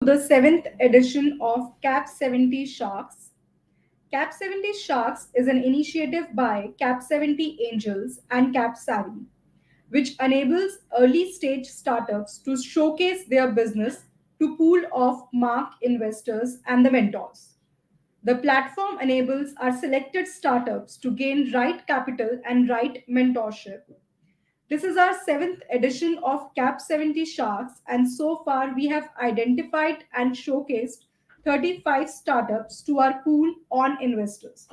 The seventh edition of Cap70 Sharks. Cap70 Sharks is an initiative by Cap70 Angels and Cap70, which enables early stage startups to showcase their business to pool of mark investors and the mentors. The platform enables our selected startups to gain right capital and right mentorship. This is our seventh edition of Cap70 Sharks, and so far we have identified and showcased 35 startups to our pool on investors.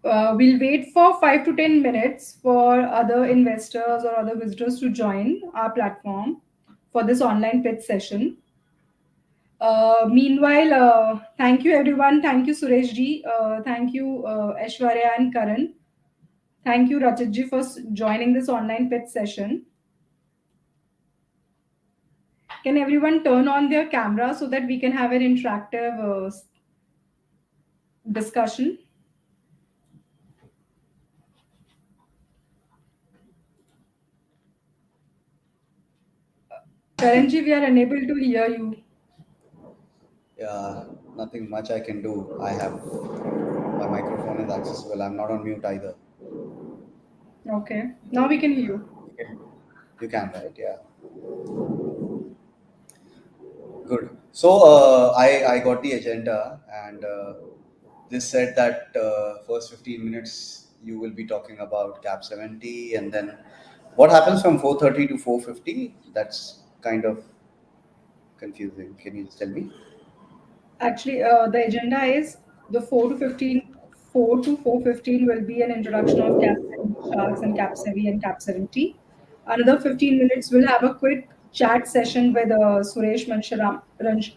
We'll wait for 5 to 10 minutes for other investors or other visitors to join our platform for this online pitch session. Meanwhile, thank you everyone. Thank you Suresh ji. Thank you Aishwarya and Karan. Thank you Rachit ji for joining this online pitch session. Can everyone turn on their camera so that we can have an interactive discussion? Karan ji, we are unable to hear you. Yeah, nothing much I can do. I have my microphone is accessible. I'm not on mute either. Okay, now we can hear you. Okay. You can, right? Yeah. Good. So I got the agenda, and this said that first 15 minutes you will be talking about Cap 70, and then what happens from 4:30 to 4:50. That's kind of confusing. Can you just tell me? Actually, the agenda is the 4 to 4:15 will be an introduction of Cap 70 Sharks and Cap 70 and Cap 70. Another 15 minutes we'll have a quick chat session with Suresh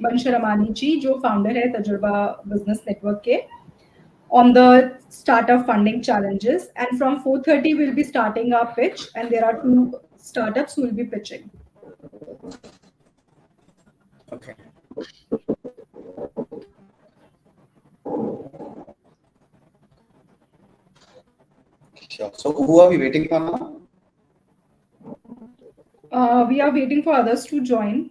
मंशरामानी जी जो founder है तजुर्बा business network के on the startup funding challenges, and from 4:30 we'll be starting our pitch, and there are two startups who will be pitching. Okay. Sure. So who are we waiting for now? We are waiting for others to join.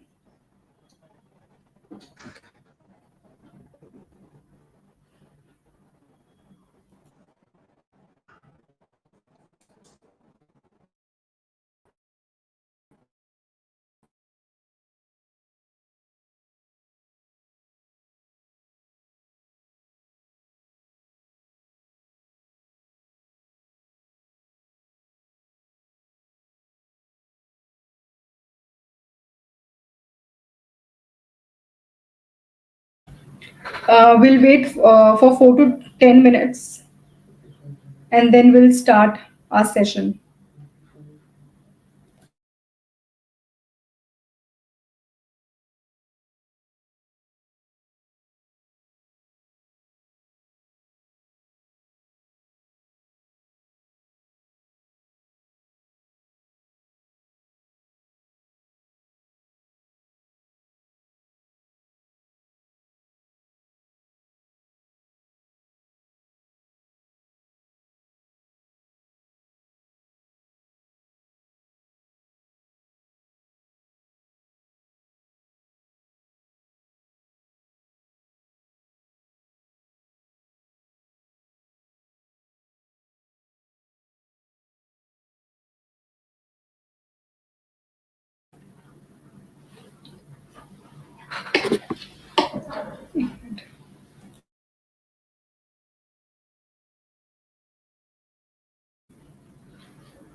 We'll wait for 4 to 10 minutes, and then we'll start our session.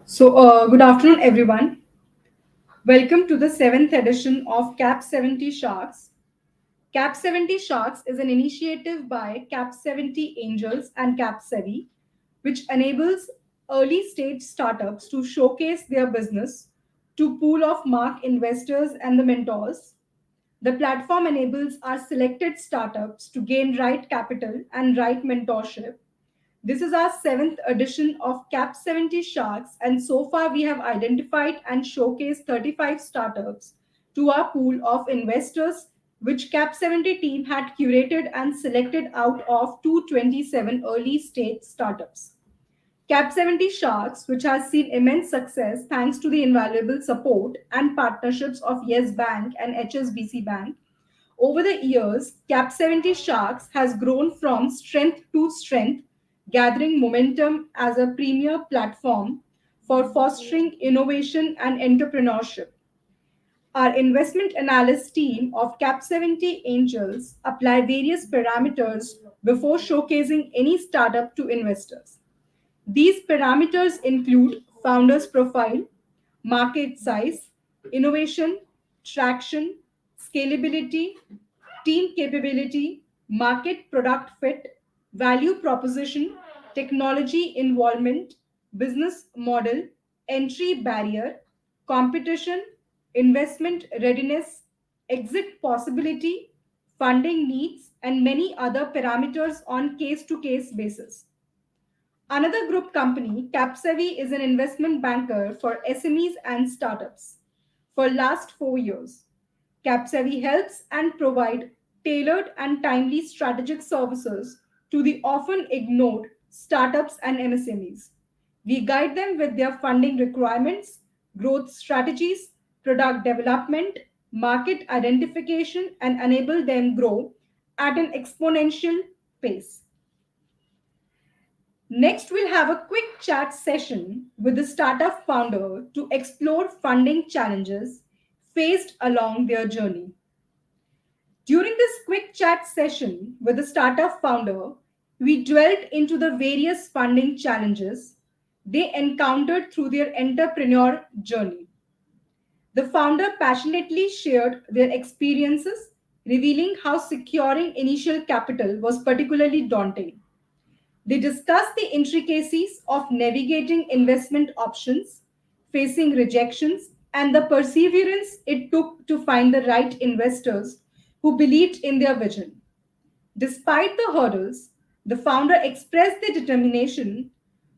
So, good afternoon, everyone. Welcome to the seventh edition of Cap 70 Sharks. Cap 70 Sharks is an initiative by Cap 70 Angels and Cap 70, which enables early stage startups to showcase their business to pool of mark investors and the mentors. The platform enables our selected startups to gain right capital and right mentorship. This is our seventh edition of Cap 70 Sharks, and so far we have identified and showcased 35 startups to our pool of investors, which Cap 70 team had curated and selected out of 227 early stage startups. Cap 70 Sharks, which has seen immense success thanks to the invaluable support and partnerships of Yes Bank and HSBC Bank. Over the years, Cap 70 Sharks has grown from strength to strength, gathering momentum as a premier platform for fostering innovation and entrepreneurship. Our investment analyst team of Cap 70 Angels apply various parameters before showcasing any startup to investors. These parameters include founder's profile, market size, innovation, traction, scalability, team capability, market product fit, value proposition, technology involvement, business model, entry barrier, competition, investment readiness, exit possibility, funding needs, and many other parameters on case to case basis. Another group company, Cap70, is an investment banker for SMEs and startups. For last 4 years, Cap70 helps and provide tailored and timely strategic services to the often ignored startups and MSMEs. We guide them with their funding requirements, growth strategies, product development, market identification, and enable them grow at an exponential pace. Next, we'll have a quick chat session with the startup founder to explore funding challenges faced along their journey. During this quick chat session with the startup founder, we dwelt into the various funding challenges they encountered through their entrepreneur journey. The founder passionately shared their experiences, revealing how securing initial capital was particularly daunting. They discuss the intricacies of navigating investment options, facing rejections, and the perseverance it took to find the right investors who believed in their vision. Despite the hurdles, the founder expressed their determination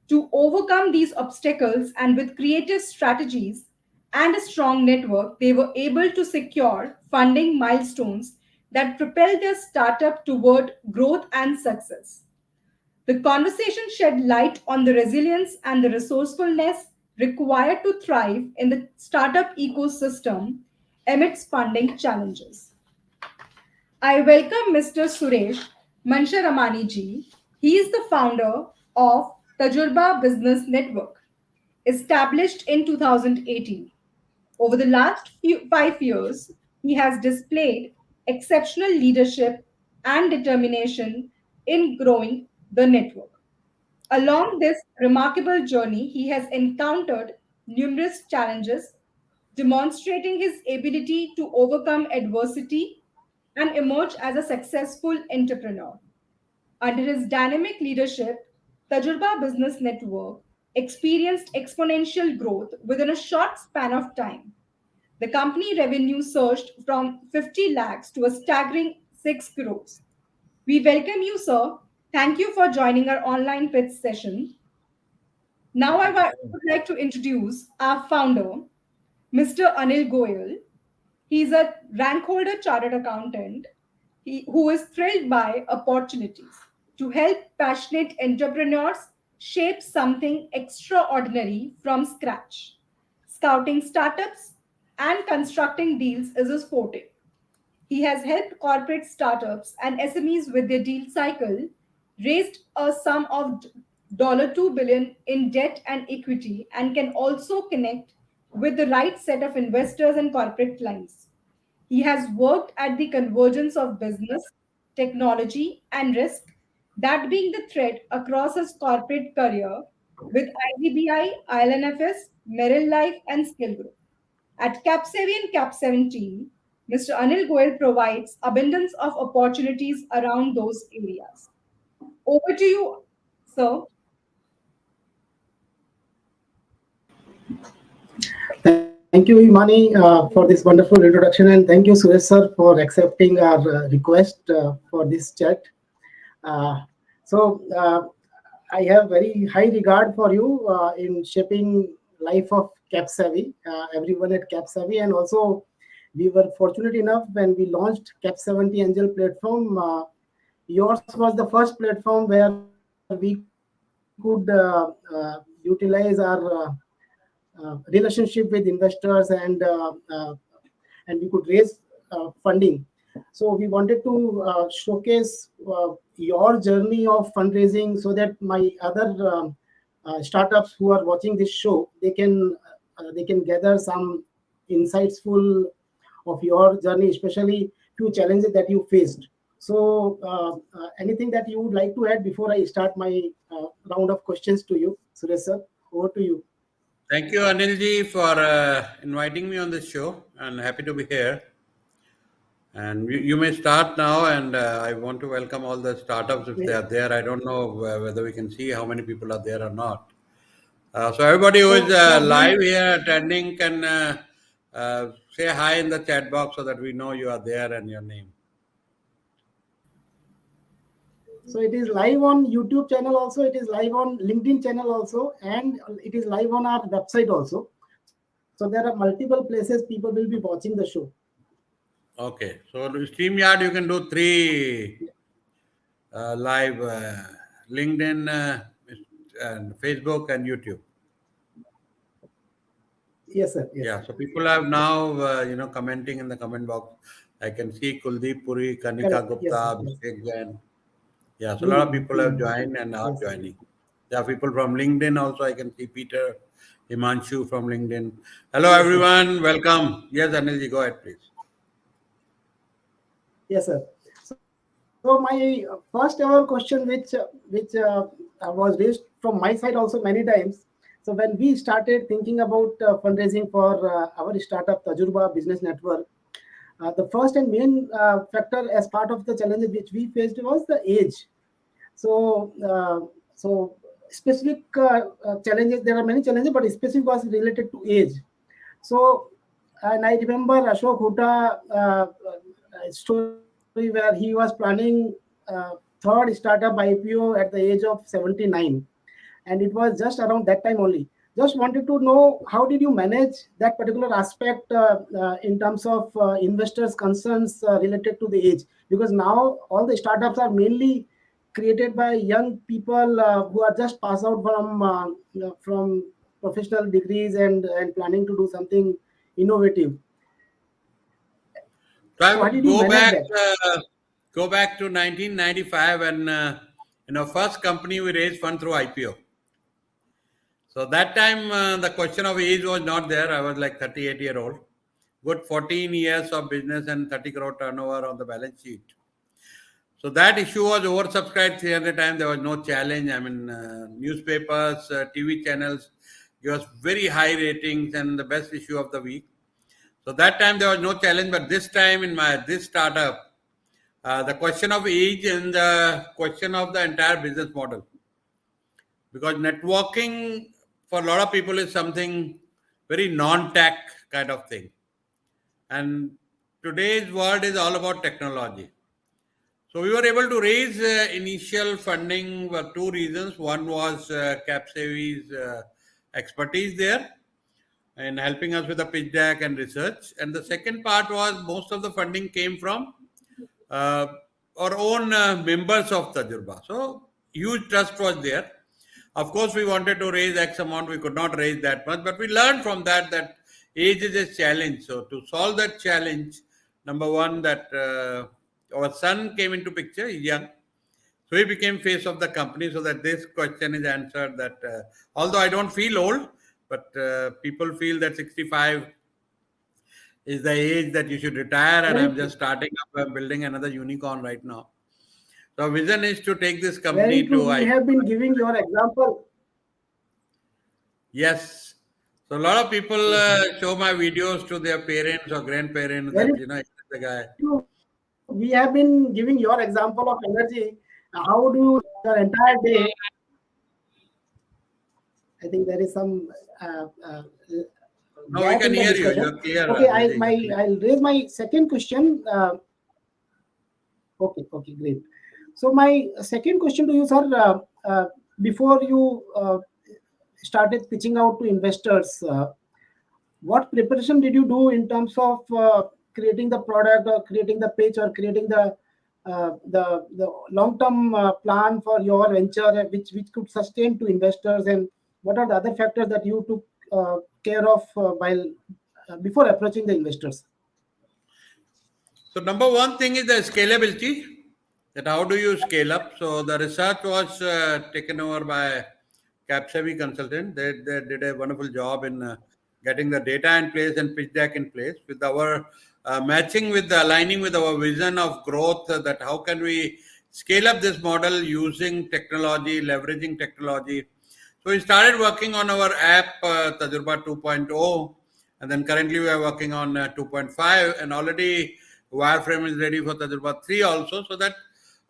to overcome these obstacles, and with creative strategies and a strong network, they were able to secure funding milestones that propelled their startup toward growth and success. The conversation shed light on the resilience and the resourcefulness required to thrive in the startup ecosystem amidst funding challenges. I welcome Mr. Suresh Mansharamani ji. He is the founder of Tajurba Business Network, established in 2018. Over the last 5 years, he has displayed exceptional leadership and determination in growing the network. Along this remarkable journey, he has encountered numerous challenges, demonstrating his ability to overcome adversity and emerge as a successful entrepreneur. Under his dynamic leadership, Tajurba Business Network experienced exponential growth within a short span of time. The company revenue surged from 50 lakhs to a staggering 6 crores. We welcome you, sir. Thank you for joining our online pitch session. Now, would like to introduce our founder, Mr. Anil Goyal. He's a rank holder chartered accountant who is thrilled by opportunities to help passionate entrepreneurs shape something extraordinary from scratch. Scouting startups and constructing deals is his forte. He has helped corporate startups and SMEs with their deal cycle, raised a sum of $2 billion in debt and equity, and can also connect with the right set of investors and corporate clients. He has worked at the convergence of business, technology, and risk, that being the thread across his corporate career with IDBI, ILNFS, Merrill Life, and Skill Group. At Cap70 and Cap70, Mr. Anil Goyal provides abundance of opportunities around those areas. Over to you, sir. Thank you, Imani, for this wonderful introduction, and thank you, Suresh sir, for accepting our request for this chat. Uh, so, I have very high regard for you in shaping life of Cap70, everyone at Cap70, and also we were fortunate enough when we launched Cap70 Angel platform. Yours was the first platform where we could utilize our relationship with investors and we could raise funding. So we wanted to showcase your journey of fundraising so that my other startups who are watching this show they can gather some insightful of your journey, especially few challenges that you faced. So anything that you would like to add before I start my round of questions to you, Suresh sir? Over to you. Thank you, Anilji, for inviting me on this show, and happy to be here. And you may start now, and I want to welcome all the startups if they are there. I don't know whether we can see how many people are there or not. So everybody who is So yeah, live we here attending can say hi in the chat box so that we know you are there and your name. So it is live on YouTube channel also, it is live on LinkedIn channel also, and it is live on our website also. So there are multiple places people will be watching the show. Okay, so to StreamYard, you can do three live LinkedIn, and Facebook, and YouTube. Yes, sir. Yes, Yeah, sir. so people have now, commenting in the comment box. I can see Kuldeep Puri, Kanika Correct. Yes, sir. Gupta, Yes. Abhishek Jain. Yeah, so a lot of people have joined and are Yes, sir. joining. There are people from LinkedIn also. I can see Peter, Himanshu from LinkedIn. Hello, Yes, sir. everyone. Welcome. Yes, Anilji, go ahead, please. Yes, sir. So my first ever question, which was raised from my side also many times. So when we started thinking about fundraising for our startup Tajurba Business Network, the first and main factor as part of the challenges which we faced was the age. So specific challenges. There are many challenges, but specific was related to age. So, and I remember Ashok Hooda story where he was planning third startup IPO at the age of 79, and it was just around that time only. Just wanted to know how did you manage that particular aspect in terms of investors' concerns related to the age? Because now all the startups are mainly created by young people who are just passed out from professional degrees and planning to do something innovative. So So I how did would you manage that? go back to 1995 when, first company we raised fund through IPO. So that time the question of age was not there. I was like 38-year-old. Good 14 years of business and 30 crore turnover on the balance sheet. So that issue was oversubscribed 300 times. There was no challenge. I mean, newspapers, TV channels give us very high ratings and the best issue of the week. So that time there was no challenge. But this time in this startup, the question of age and the question of the entire business model. Because networking for a lot of people is something very non-tech kind of thing. And today's world is all about technology. So we were able to raise initial funding for two reasons. One was Cap70's expertise there in helping us with the pitch deck and research. And the second part was most of the funding came from uh, our own members of Tajurba. So huge trust was there. Of course, we wanted to raise X amount. We could not raise that much, but we learned from that age is a challenge. So to solve that challenge, number one, that our son came into picture. He's young, so he became face of the company. So that this question is answered. That although I don't feel old, but people feel that 65 is the age that you should retire, and Very I'm true. just starting up. I'm building another unicorn right now. So vision is to take this Very company true. to We I. have been giving your example. Yes. So a lot of people Yes, sir. show my videos to their parents or grandparents Very that true. it's the guy. We have been giving your example of energy. How do you spend your entire day? I think there is some No, we gap can in the hear you. discussion. You're clear, Okay, Anilji. You're clear. I'll raise my second question. Okay, great. So my second question to you, sir, before you started pitching out to investors, what preparation did you do in terms of creating the product or creating the pitch or creating the long term plan for your venture, which could sustain to investors, and what are the other factors that you took care of while before approaching the investors? So number one thing is the scalability. That how do you scale up? So the research was taken over by Cap70 consultant. They did a wonderful job in getting the data in place and pitch deck in place with our matching with the aligning with our vision of growth. That how can we scale up this model using technology, leveraging technology. So we started working on our app Tajurba 2.0, and then currently we are working on 2.5, and already wireframe is ready for Tajurba 3 also, so that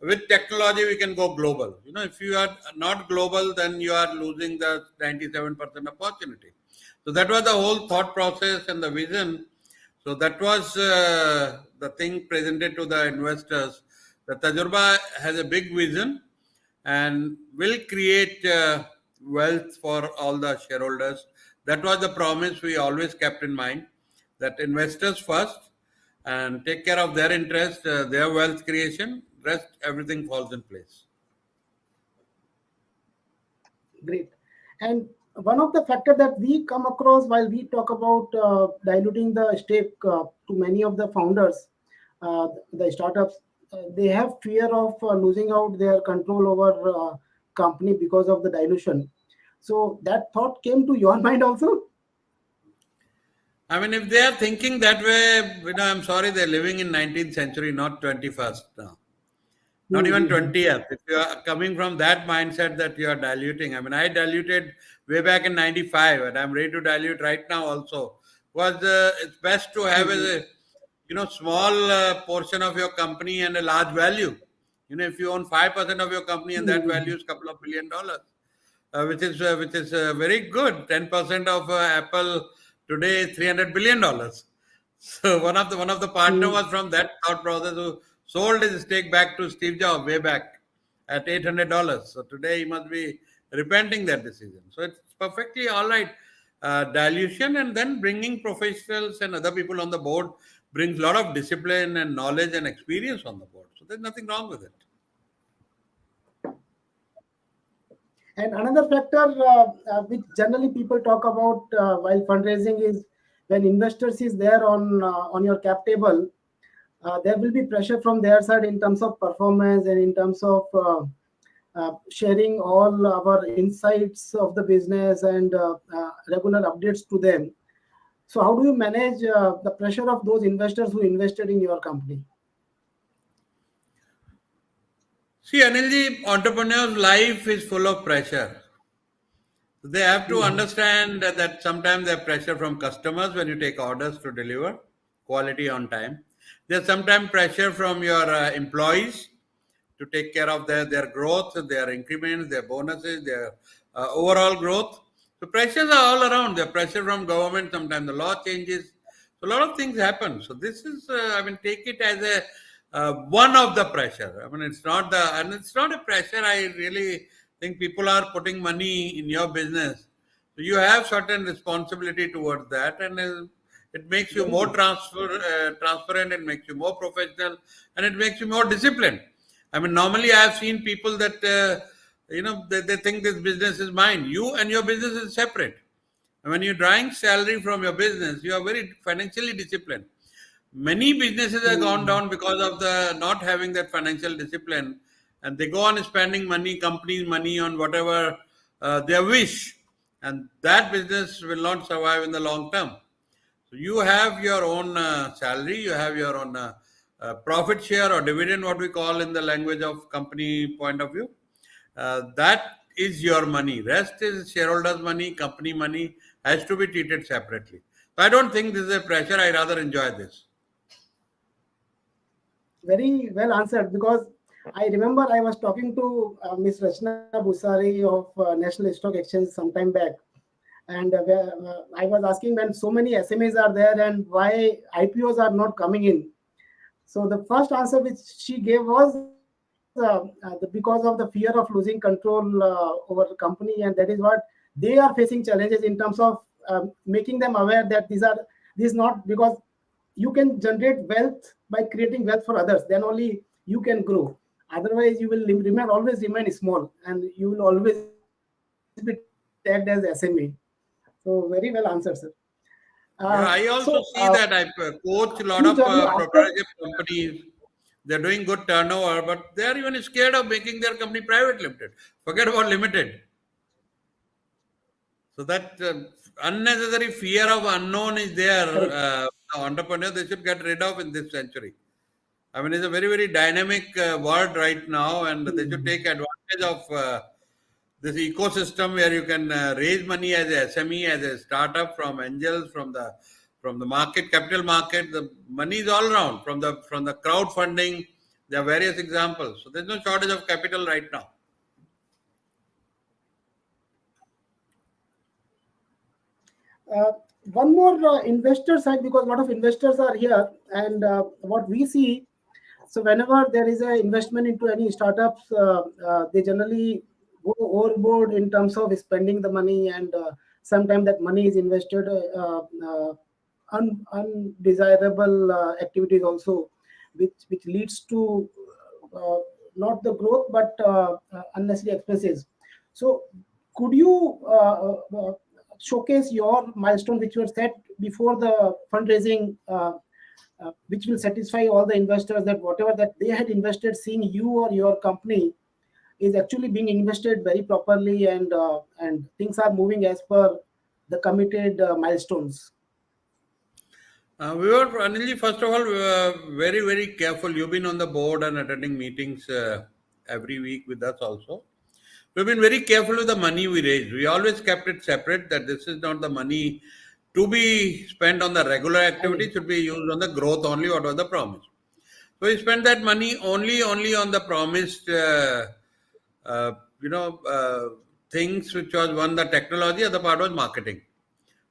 with technology we can go global. If you are not global, then you are losing the 97% opportunity. So that was the whole thought process and the vision. So that was the thing presented to the investors. The Tajurba has a big vision, and will create wealth for all the shareholders. That was the promise we always kept in mind, that investors first and take care of their interest, their wealth creation, rest everything falls in place. Great. And one of the factors that we come across while we talk about diluting the stake to many of the founders, the startups, they have fear of losing out their control over company because of the dilution. So that thought came to your mind also? I mean, if they are thinking that way, I'm sorry, they're living in 19th century, not 21st now. Not even Mhm. 20th. If you are coming from that mindset that you are diluting, I mean, I diluted way back in 95 and I'm ready to dilute right now also. Was it's best to have Mhm. a small portion of your company and a large value. If you own 5% of your company and that value Mhm. is couple of $1 billion, which is very good. 10% of Apple today is $300 billion. So one of the partner was Mhm. from that thought process who sold his stake back to Steve Jobs way back at $800. So today he must be repenting that decision. So it's perfectly all right. Dilution and then bringing professionals and other people on the board brings a lot of discipline and knowledge and experience on the board. So there's nothing wrong with it. And another factor which generally people talk about while fundraising is when investors is there on your cap table, there will be pressure from their side in terms of performance and in terms of sharing all our insights of the business and regular updates to them. So how do you manage the pressure of those investors who invested in your company? See, Anilji, entrepreneur's life is full of pressure. They have to Mhm. understand that sometimes there's pressure from customers when you take orders to deliver quality on time. There's sometimes pressure from your employees to take care of their growth, their increments, their bonuses, their overall growth. So pressures are all around. There's pressure from government. Sometimes the law changes. So a lot of things happen. So this is, take it as a one of the pressure. I mean, it's not a pressure. I really think people are putting money in your business. So you have certain responsibility towards that, and it makes you Very more good. transparent. It makes you more professional, and it makes you more disciplined. I mean, normally I have seen people that they think this business is mine. You and your business is separate. And when you're drawing salary from your business, you are very financially disciplined. Many businesses have gone Mhm. down because of the not having that financial discipline, and they go on spending money, companies' money on whatever they wish, and that business will not survive in the long term. So you have your own salary, you have your own profit share or dividend, what we call in the language of company point of view. That is your money. Rest is shareholders' money, company money has to be treated separately. So I don't think this is a pressure. I rather enjoy this. Very well answered, because I remember I was talking to Miss Rachna Busari of National Stock Exchange sometime back, and I was asking when so many SMEs are there and why IPOs are not coming in. So the first answer which she gave was because of the fear of losing control over the company, and that is what they are facing challenges in terms of making them aware that these not because you can generate wealth by creating wealth for others, then only you can grow. Otherwise, you will always remain small, and you will always be tagged as SME. So very well answered, sir. Yeah, I also see that I coach a New lot of journey after. proprietorship companies. They're doing good turnover, but they are even scared of making their company private limited. Forget about limited. So that unnecessary fear of unknown is there. Correct. The entrepreneur they should get rid of in this century. I mean, it's a very very dynamic world right now, and they should take Mhm. advantage of this ecosystem where you can raise money as a SME, as a startup from angels, from the market, capital market. The money is all around from the crowdfunding. There are various examples. So there's no shortage of capital right now. Uh, One more investor side, because a lot of investors are here, and what we see, So whenever there is an investment into any startups, they generally go overboard in terms of spending the money, and sometimes that money is invested undesirable activities also, which leads to uh, not the growth but unnecessary expenses. So could you showcase your milestone which were set before the fundraising, which will satisfy all the investors that whatever that they had invested, seeing you or your company is actually being invested very properly, and things are moving as per the committed milestones. We were, Anilji, first of all, we were very, very careful. You've been on the board and attending meetings every week with us also. We've been very careful with the money we raise. We always kept it separate, that this is not the money to be spent on the regular activity, should be used on the growth only, what was the promise. So we spent that money only on the promised, uh, you know, uh, things which was one, the technology, other part was marketing.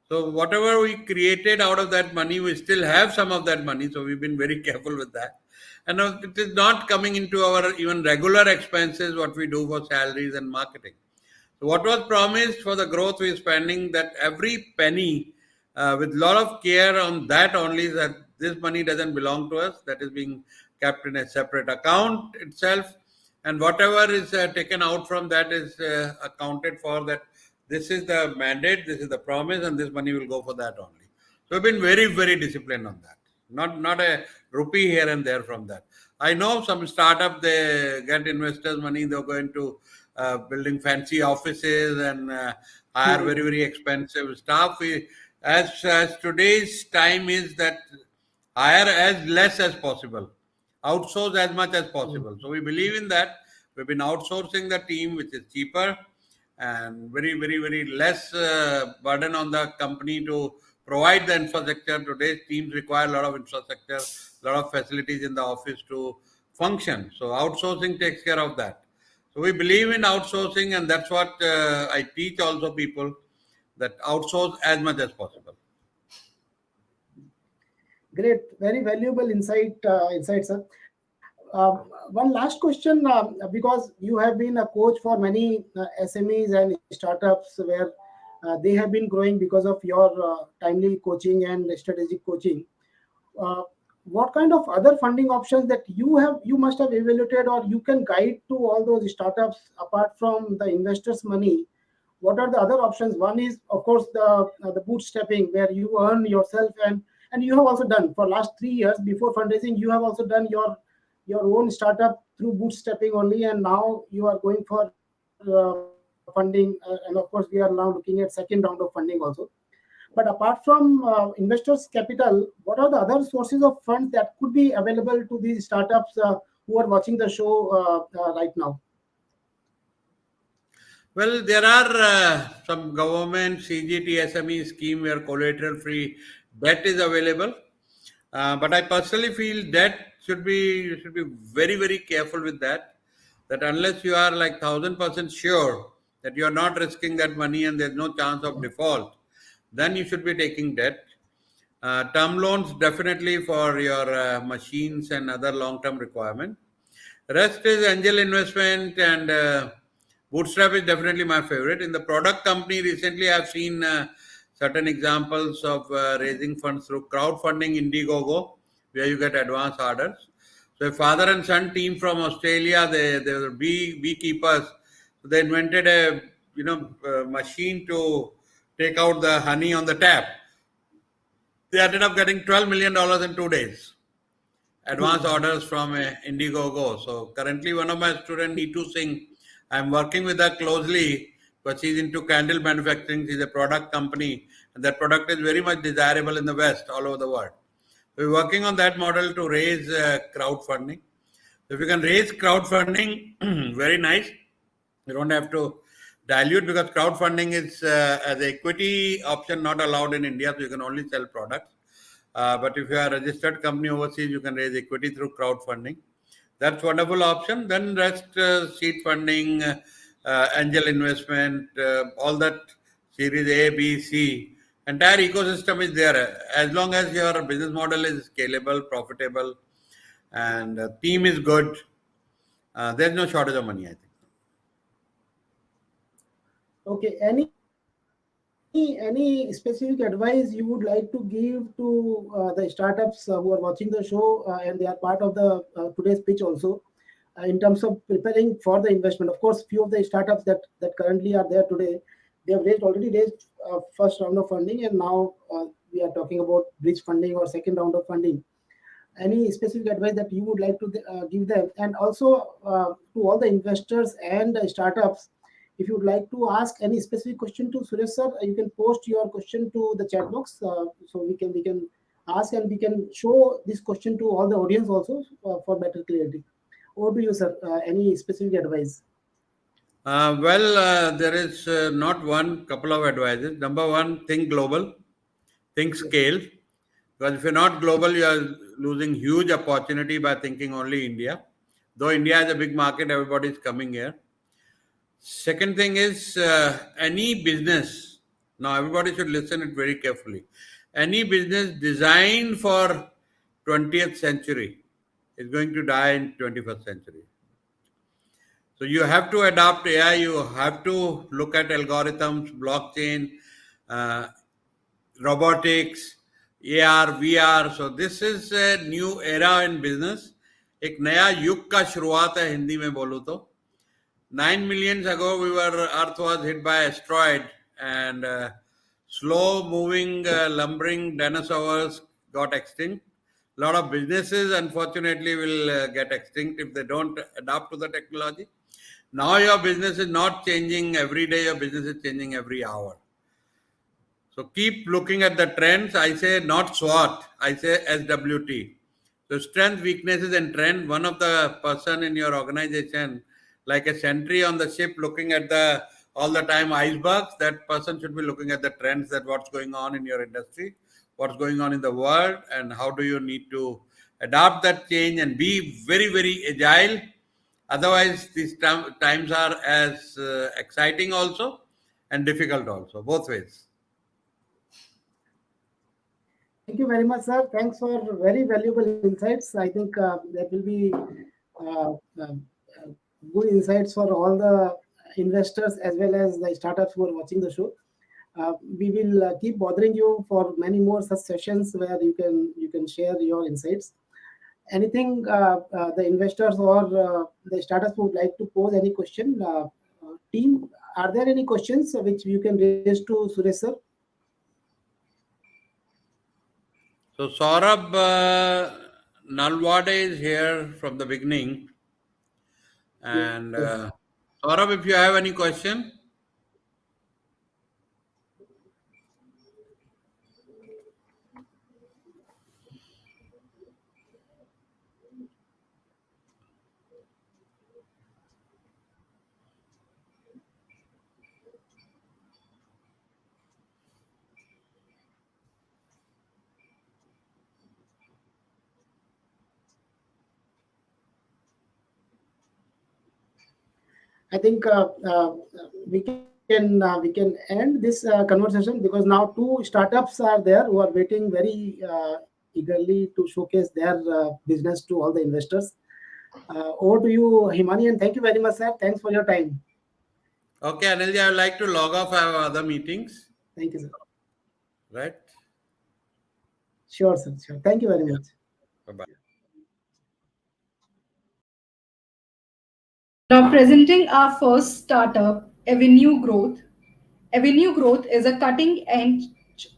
So whatever we created out of that money, we still have some of that money. So we've been very careful with that. And it is not coming into our even regular expenses, what we do for salaries and marketing. So what was promised for the growth we're spending, that every penny with a lot of care on that only, that this money doesn't belong to us, that is being kept in a separate account itself. And whatever is taken out from that is accounted for, that this is the mandate, this is the promise, and this money will go for that only. So we've been very, very disciplined on that. Not a rupee here and there from that. I know some startup, they get investors' money, they're going to building fancy offices and hire very, very expensive staff. As today's time is that, hire as less as possible, outsource as much as possible. So we believe in that. We've been outsourcing the team, which is cheaper and very, very, very less burden on the company to provide the infrastructure. Today's teams require a lot of infrastructure, a lot of facilities in the office to function. So outsourcing takes care of that. So we believe in outsourcing, and that's what I teach also people, that outsource as much as possible. Great, very valuable insight, sir. One last question, because you have been a coach for many SMEs and startups where they have been growing because of your timely coaching and strategic coaching. Uh, what kind of other funding options that you must have evaluated, or you can guide to all those startups apart from the investors' money? What are the other options? One is, of course, the bootstrapping, where you earn yourself, and you have also done for last 3 years before fundraising. You have also done your own startup through bootstrapping only, and now you are going for funding. And of course, we are now looking at second round of funding also. But apart from investors' capital, what are the other sources of funds that could be available to these startups who are watching the show right now? Well, there are some government CGT SME scheme where collateral-free debt is available. But I personally feel that you should be very, very careful with that. That unless you are like 1000% sure that you are not risking that money and there's no chance of default, then you should be taking debt. Term loans definitely for your machines and other long-term requirement. Rest is angel investment, and bootstrap is definitely my favorite. In the product company, recently I've seen certain examples of raising funds through crowdfunding Indiegogo, where you get advance orders. So a father and son team from Australia, they were beekeepers. So they invented a machine to take out the honey on the tap. They ended up getting $12 million in 2 days. Advance orders from Indiegogo. So currently, one of my students, Neetu Singh, I'm working with her closely, but she's into candle manufacturing. She's a product company, and that product is very much desirable in the West, all over the world. We're working on that model to raise crowdfunding. So if you can raise crowdfunding, very nice. You don't have to dilute, because crowdfunding is as equity option not allowed in India, so you can only sell products. But if you are a registered company overseas, you can raise equity through crowdfunding. That's wonderful option. Then rest, seed funding, angel investment, all that series A, B, C, entire ecosystem is there. As long as your business model is scalable, profitable, and team is good. There's no shortage of money, I think. Okay. Any specific advice you would like to give to the startups who are watching the show and they are part of the today's pitch also in terms of preparing for the investment? Of course, few of the startups that currently are there today, they have already raised first round of funding, and now we are talking about bridge funding or second round of funding. Any specific advice that you would like to give them? And also to all the investors and startups, if you would like to ask any specific question to Suresh sir, you can post your question to the chat box, so we can ask and we can show this question to all the audience also for better clarity. Over to you, sir. Any specific advice? There is not one, couple of advices. Number one, think global, think scale. Because if you're not global, you are losing huge opportunity by thinking only India. Though India is a big market, everybody is coming here. Second thing is any business. Now everybody should listen it very carefully. Any business designed for 20th century is going to die in 21st century. So you have to adopt AI. You have to look at algorithms, blockchain, uh, robotics, AR, VR. So this is a new era in business. एक नया युग का शुरुआत है हिंदी में बोलूँ तो 9 million ago, Earth was hit by asteroid, and slow-moving, lumbering dinosaurs got extinct. A lot of businesses, unfortunately, will get extinct if they don't adapt to the technology. Now your business is not changing every day; your business is changing every hour. So keep looking at the trends. I say not SWOT, I say SWT. So strength, weaknesses, and trend. One of the person in your organization, like a sentry on the ship, looking at the all the time icebergs. That person should be looking at the trends, that what's going on in your industry, what's going on in the world, and how do you need to adapt that change and be very very agile. Otherwise, these times are as exciting also and difficult also, both ways. Thank you very much, sir. Thanks for very valuable insights. I think that will be uh, uh, uh, good insights for all the investors as well as the startups who are watching the show. We will keep bothering you for many more such sessions where you can share your insights. Anything the investors or the startups would like to pose any question? Team, are there any questions which you can raise to Suresh sir? So Saurabh Nalwade is here from the beginning. And Yes. Saurabh, if you have any question. I think we can end this conversation because now two startups are there who are waiting very eagerly to showcase their business to all the investors. Over to you, Himani, and thank you very much, sir. Thanks for your time. Okay, Anilji, I would like to log off. I have other meetings. Thank you, sir. Right? Sure, sir. Sure. Thank you very Yeah. much. Bye bye. Now, presenting our first startup, Avenue Growth. Avenue Growth is a cutting edge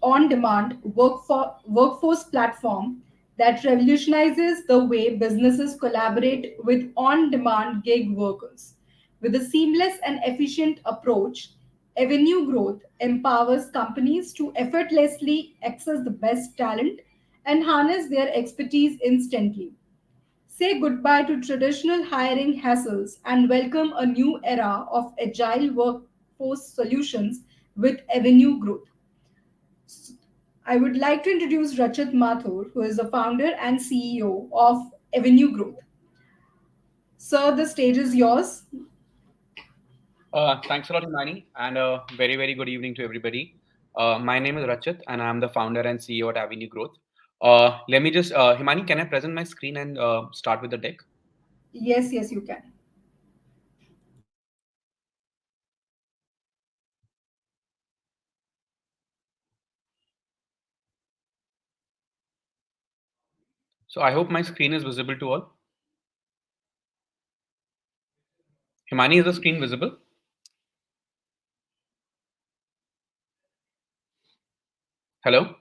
on demand workforce platform that revolutionizes the way businesses collaborate with on demand gig workers. With a seamless and efficient approach, Avenue Growth empowers companies to effortlessly access the best talent and harness their expertise instantly. Say goodbye to traditional hiring hassles and welcome a new era of agile workforce solutions with Avenue Growth. I would like to introduce Rachit Mathur, who is the founder and CEO of Avenue Growth. Sir, the stage is yours. Thanks a lot, Imani, and a very, very good evening to everybody. My name is Rachit, and I'm the founder and CEO at Avenue Growth. Let me just, Himani, can I present my screen and start with the deck? Yes, yes, you can. So I hope my screen is visible to all. Himani, is the screen visible? Hello?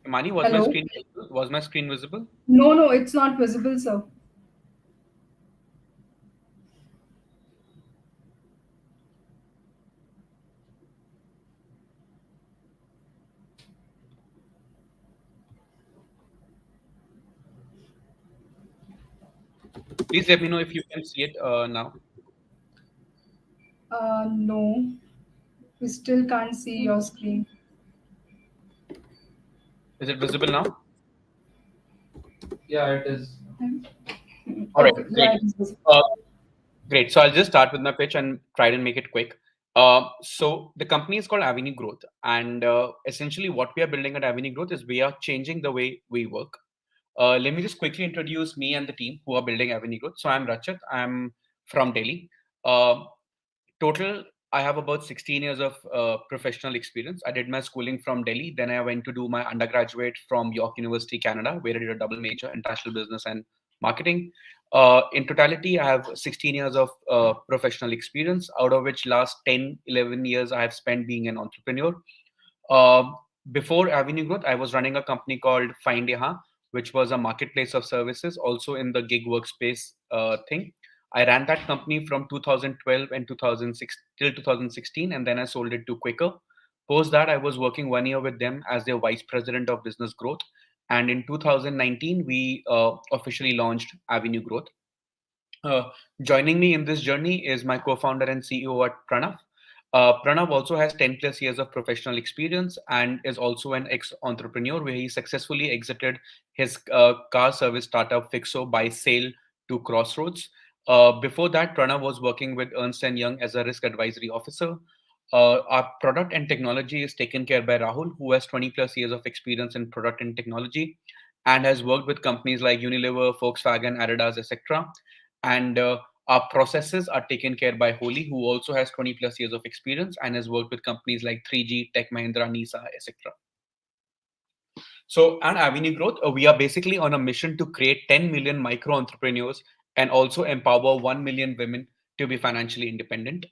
Himani, was my Hello? screen visible? Was my screen visible? No, no, it's not visible, sir. Please let me know if you can see it now. No, we still can't see your screen. Is it visible now? Yeah, it is. All right, Okay, great. yeah, it is visible. Uh, Great. So I'll just start with my pitch and try and make it quick. So the company is called Avenue Growth, and essentially what we are building at Avenue Growth is we are changing the way we work. Let me just quickly introduce me and the team who are building Avenue Growth. So I'm Rachit. I'm from Delhi. Uh, Total, I have about 16 years of professional experience. I did my schooling from Delhi. Then I went to do my undergraduate from York University, Canada, where I did a double major, international business and marketing. In totality, I have 16 years of professional experience, out of which last 10, 11 years I have spent being an entrepreneur. Um, Before Avenue Growth, I was running a company called Find Yahan, which was a marketplace of services, also in the gig workspace thing. I ran that company from 2012 and 2006 till 2016, and then I sold it to Quicker. Post that, I was working 1 year with them as their vice president of business growth. And in 2019, we officially launched Avenue Growth. Uh, Joining me in this journey is my co-founder and CEO at Pranav. Pranav also has 10 plus years of professional experience and is also an ex-entrepreneur where he successfully exited his car service startup Fixo by sale to Crossroads. Before that, Pranav was working with Ernst& Young as a risk advisory officer. Our product and technology is taken care by Rahul, who has 20 plus years of experience in product and technology and has worked with companies like Unilever, Volkswagen, Adidas, etc. And our processes are taken care by Holly, who also has 20 plus years of experience and has worked with companies like 3G, Tech Mahindra, Nisa, etc. So, at Avenue Growth, we are basically on a mission to create 10 million micro entrepreneurs and also empower 1 million women to be financially independent.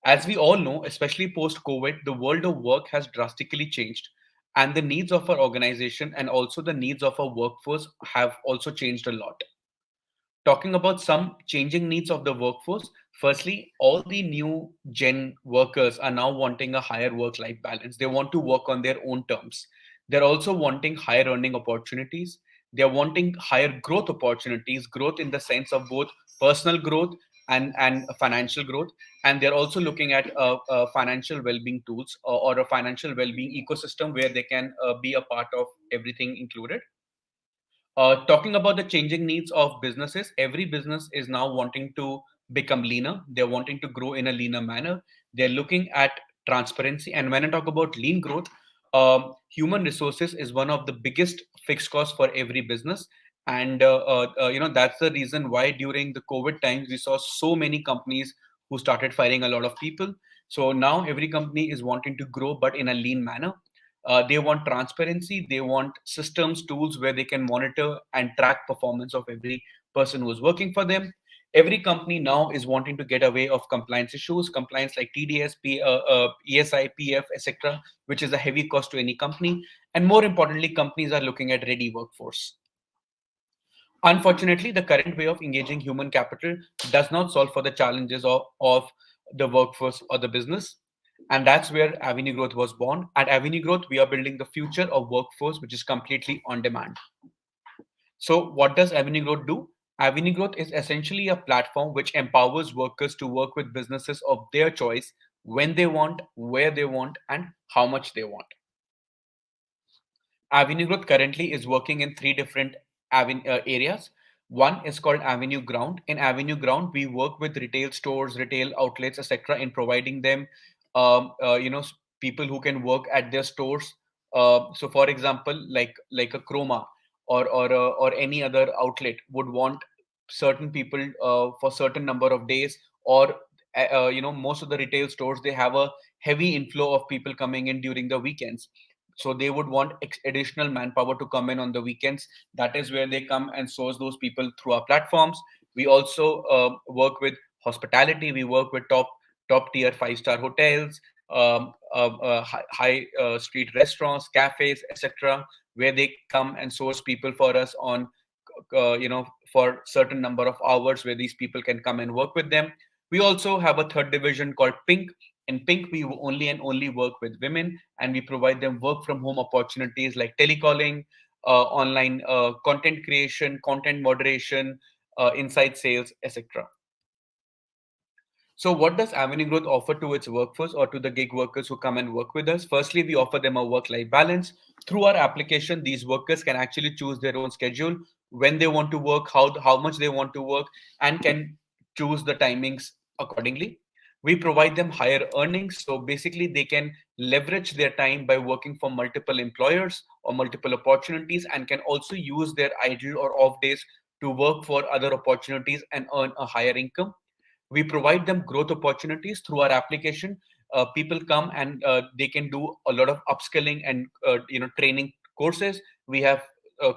As we all know, especially post COVID, the world of work has drastically changed, and the needs of our organization and also the needs of our workforce have also changed a lot. Talking about some changing needs of the workforce, firstly, all the new gen workers are now wanting a higher work life balance. They want to work on their own terms. They're also wanting higher earning opportunities. They're wanting higher growth opportunities, growth in the sense of both personal growth and financial growth. And they're also looking at financial well-being tools or a financial well-being ecosystem where they can be a part of everything included. Talking about the changing needs of businesses, every business is now wanting to become leaner. They're wanting to grow in a leaner manner. They're looking at transparency. And when I talk about lean growth, human resources is one of the biggest fixed costs for every business. And that's the reason why during the COVID times we saw so many companies who started firing a lot of people. So now every company is wanting to grow, but in a lean manner. They want transparency. They want systems, tools where they can monitor and track performance of every person who is working for them. Every company now is wanting to get away of compliance issues, compliance like TDS, ESI, PF, etc., which is a heavy cost to any company. And more importantly, companies are looking at ready workforce. Unfortunately, the current way of engaging human capital does not solve for the challenges of the workforce or the business. And that's where Avenue Growth was born. At Avenue Growth, we are building the future of workforce, which is completely on demand. So, what does Avenue Growth do? Avenue Growth is essentially a platform which empowers workers to work with businesses of their choice when they want, where they want, and how much they want. Avenue Growth currently is working in three different areas. One is called Avenue Ground. In Avenue Ground, we work with retail stores, retail outlets, etc., in providing them, people who can work at their stores. So, for example, like a Chroma or any other outlet would want certain people for certain number of days, or most of the retail stores, they have a heavy inflow of people coming in during the weekends, so they would want additional manpower to come in on the weekends. That is where they come and source those people through our platforms. We also work with hospitality. We work with top tier 5-star hotels, high street restaurants, cafes, etc., where they come and source people for us on for certain number of hours, where these people can come and work with them. We also have a third division called Pink. In Pink, we only and only work with women, and we provide them work from home opportunities like telecalling, online content creation, content moderation, inside sales, etc. So, what does Avenue Growth offer to its workforce or to the gig workers who come and work with us? Firstly, we offer them a work life balance. Through our application, these workers can actually choose their own schedule, when they want to work, how much they want to work, and can choose the timings accordingly. We provide them higher earnings. So, basically, they can leverage their time by working for multiple employers or multiple opportunities, and can also use their idle or off days to work for other opportunities and earn a higher income. We provide them growth opportunities through our application. People come and they can do a lot of upskilling and training courses. We have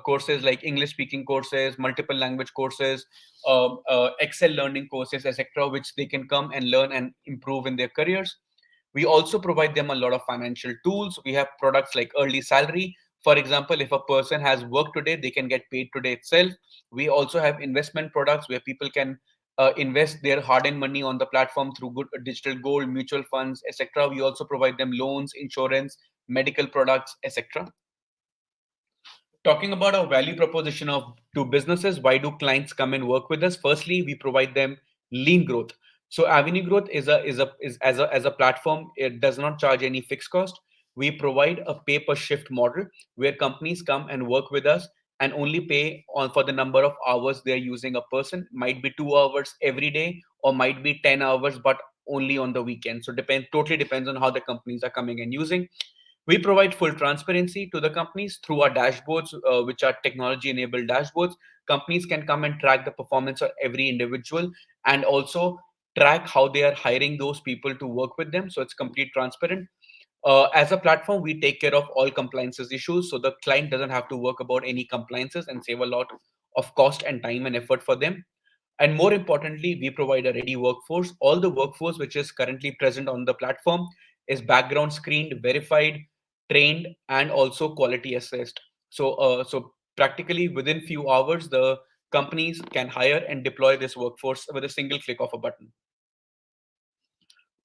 courses like English speaking courses, multiple language courses, Excel learning courses, etc., which they can come and learn and improve in their careers. We also provide them a lot of financial tools. We have products like early salary. For example, if a person has worked today, they can get paid today itself. We also have investment products where people can invest their hard-earned money on the platform through good digital gold, mutual funds, etc. We also provide them loans, insurance, medical products, etc. Talking about our value proposition of to businesses, why do clients come and work with us? Firstly, we provide them lean growth. So Avenue Growth is as a platform, it does not charge any fixed cost. We provide a pay per shift model where companies come and work with us and only pay on for the number of hours they're using a person. Might be 2 hours every day, or might be 10 hours, but only on the weekend. So totally depends on how the companies are coming and using. We provide full transparency to the companies through our dashboards, which are technology enabled dashboards. Companies can come and track the performance of every individual, and also track how they are hiring those people to work with them. So it's complete transparent. As a platform, we take care of all compliances issues. So the client doesn't have to work about any compliances, and save a lot of cost and time and effort for them. And more importantly, we provide a ready workforce. All the workforce which is currently present on the platform is background screened, verified, trained, and also quality assessed. So practically within few hours, the companies can hire and deploy this workforce with a single click of a button.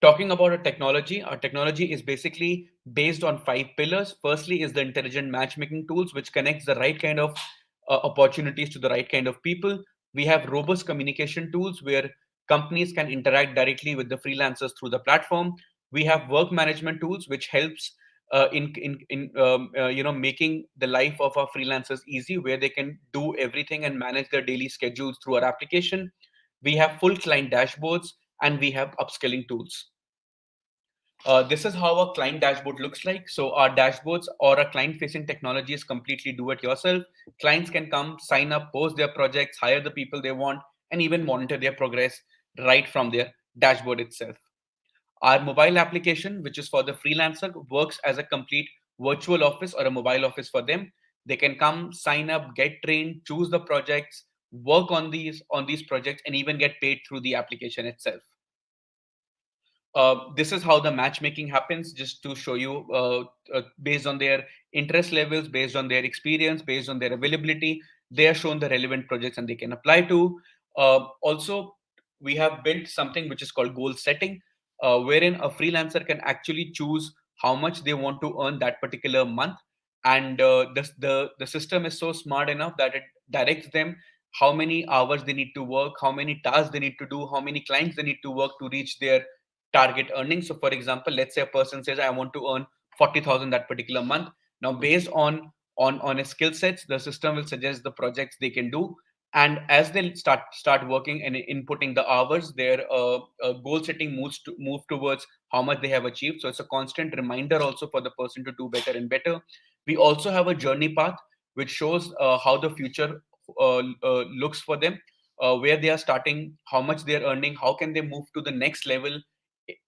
Talking about our technology is basically based on 5 pillars. Firstly is the intelligent matchmaking tools, which connects the right kind of opportunities to the right kind of people. We have robust communication tools where companies can interact directly with the freelancers through the platform. We have work management tools, which helps in making the life of our freelancers easy, where they can do everything and manage their daily schedules through our application. We have full client dashboards, and we have upskilling tools. This is how a client dashboard looks like. So our dashboards or a client-facing technology is completely do-it-yourself. Clients can come, sign up, post their projects, hire the people they want, and even monitor their progress right from their dashboard itself. Our mobile application, which is for the freelancer, works as a complete virtual office or a mobile office for them. They can come, sign up, get trained, choose the projects, work on these projects, and even get paid through the application itself. This is how the matchmaking happens, just to show you, based on their interest levels, based on their experience, based on their availability, they are shown the relevant projects and they can apply to. Also, we have built something which is called goal setting, wherein a freelancer can actually choose how much they want to earn that particular month. And the system is so smart enough that it directs them how many hours they need to work, how many tasks they need to do, how many clients they need to work to reach their target earnings. So, for example, let's say a person says, "I want to earn 40,000 that particular month." Now, based on his skill sets, the system will suggest the projects they can do, and as they start working and inputting the hours, their goal setting move towards how much they have achieved. So it's a constant reminder also for the person to do better and better. We also have a journey path which shows how the future looks for them, where they are starting, how much they are earning, how can they move to the next level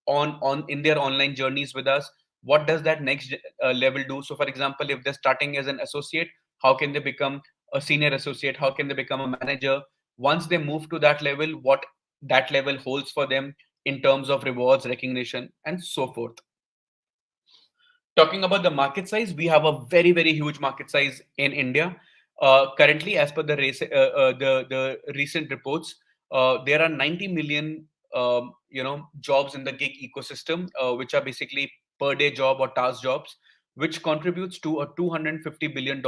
on in their online journeys with us. What does that next level do? So for example, if they're starting as an associate, how can they become a senior associate? How can they become a manager? Once they move to that level, what that level holds for them in terms of rewards, recognition, and so forth. Talking about the market size, we have a very huge market size in India. Currently, as per the recent reports, there are 90 million jobs in the gig ecosystem, which are basically per day job or task jobs, which contributes to a $250 billion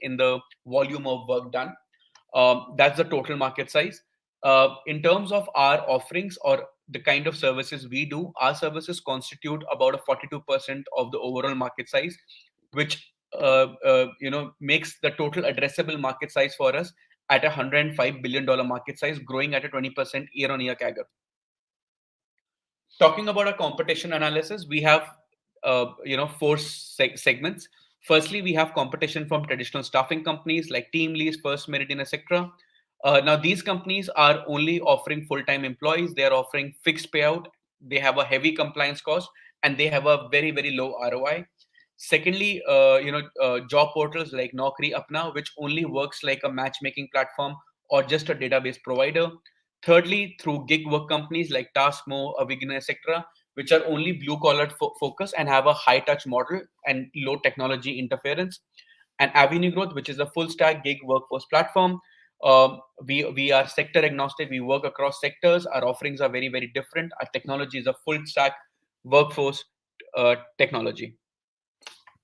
in the volume of work done. That's the total market size. In terms of our offerings or the kind of services we do, our services constitute about a 42% of the overall market size, which makes the total addressable market size for us at $105 billion market size, growing at a 20% year-on-year CAGR. Talking about our competition analysis, we have four segments. Firstly, we have competition from traditional staffing companies like Teamlease, First Meridian, etc. Now, these companies are only offering full-time employees. They are offering fixed payout. They have a heavy compliance cost, and they have a very low ROI. Secondly, job portals like Naukri, Apna, which only works like a matchmaking platform or just a database provider. Thirdly, through gig work companies like Taskmo, Avigna, etc., which are only blue-collar focus and have a high-touch model and low technology interference. And Avenue Growth, which is a full-stack gig workforce platform. We are sector agnostic. We work across sectors. Our offerings are very different. Our technology is a full-stack workforce technology.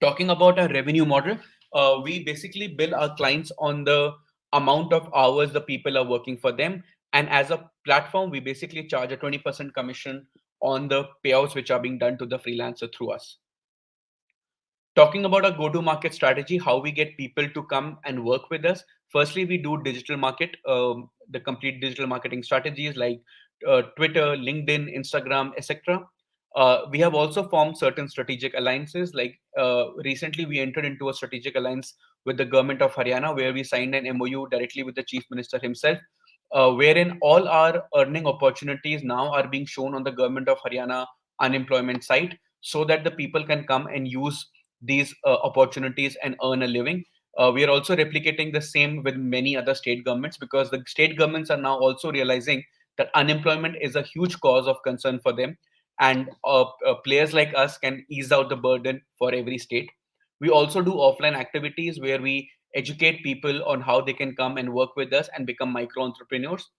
Talking about our revenue model, we basically bill our clients on the amount of hours the people are working for them. And as a platform, we basically charge a 20% commission on the payouts which are being done to the freelancer through us. Talking about our go-to-market strategy, how we get people to come and work with us. Firstly, we do digital market, the complete digital marketing strategies like Twitter, LinkedIn, Instagram, etc. We have also formed certain strategic alliances. Like recently, we entered into a strategic alliance with the government of Haryana, where we signed an MOU directly with the Chief Minister himself, wherein all our earning opportunities now are being shown on the government of Haryana unemployment site, so that the people can come and use these opportunities and earn a living. We are also replicating the same with many other state governments, because the state governments are now also realizing that unemployment is a huge cause of concern for them, and players like us can ease out the burden for every state. We also do offline activities where we educate people on how they can come and work with us and become micro entrepreneurs.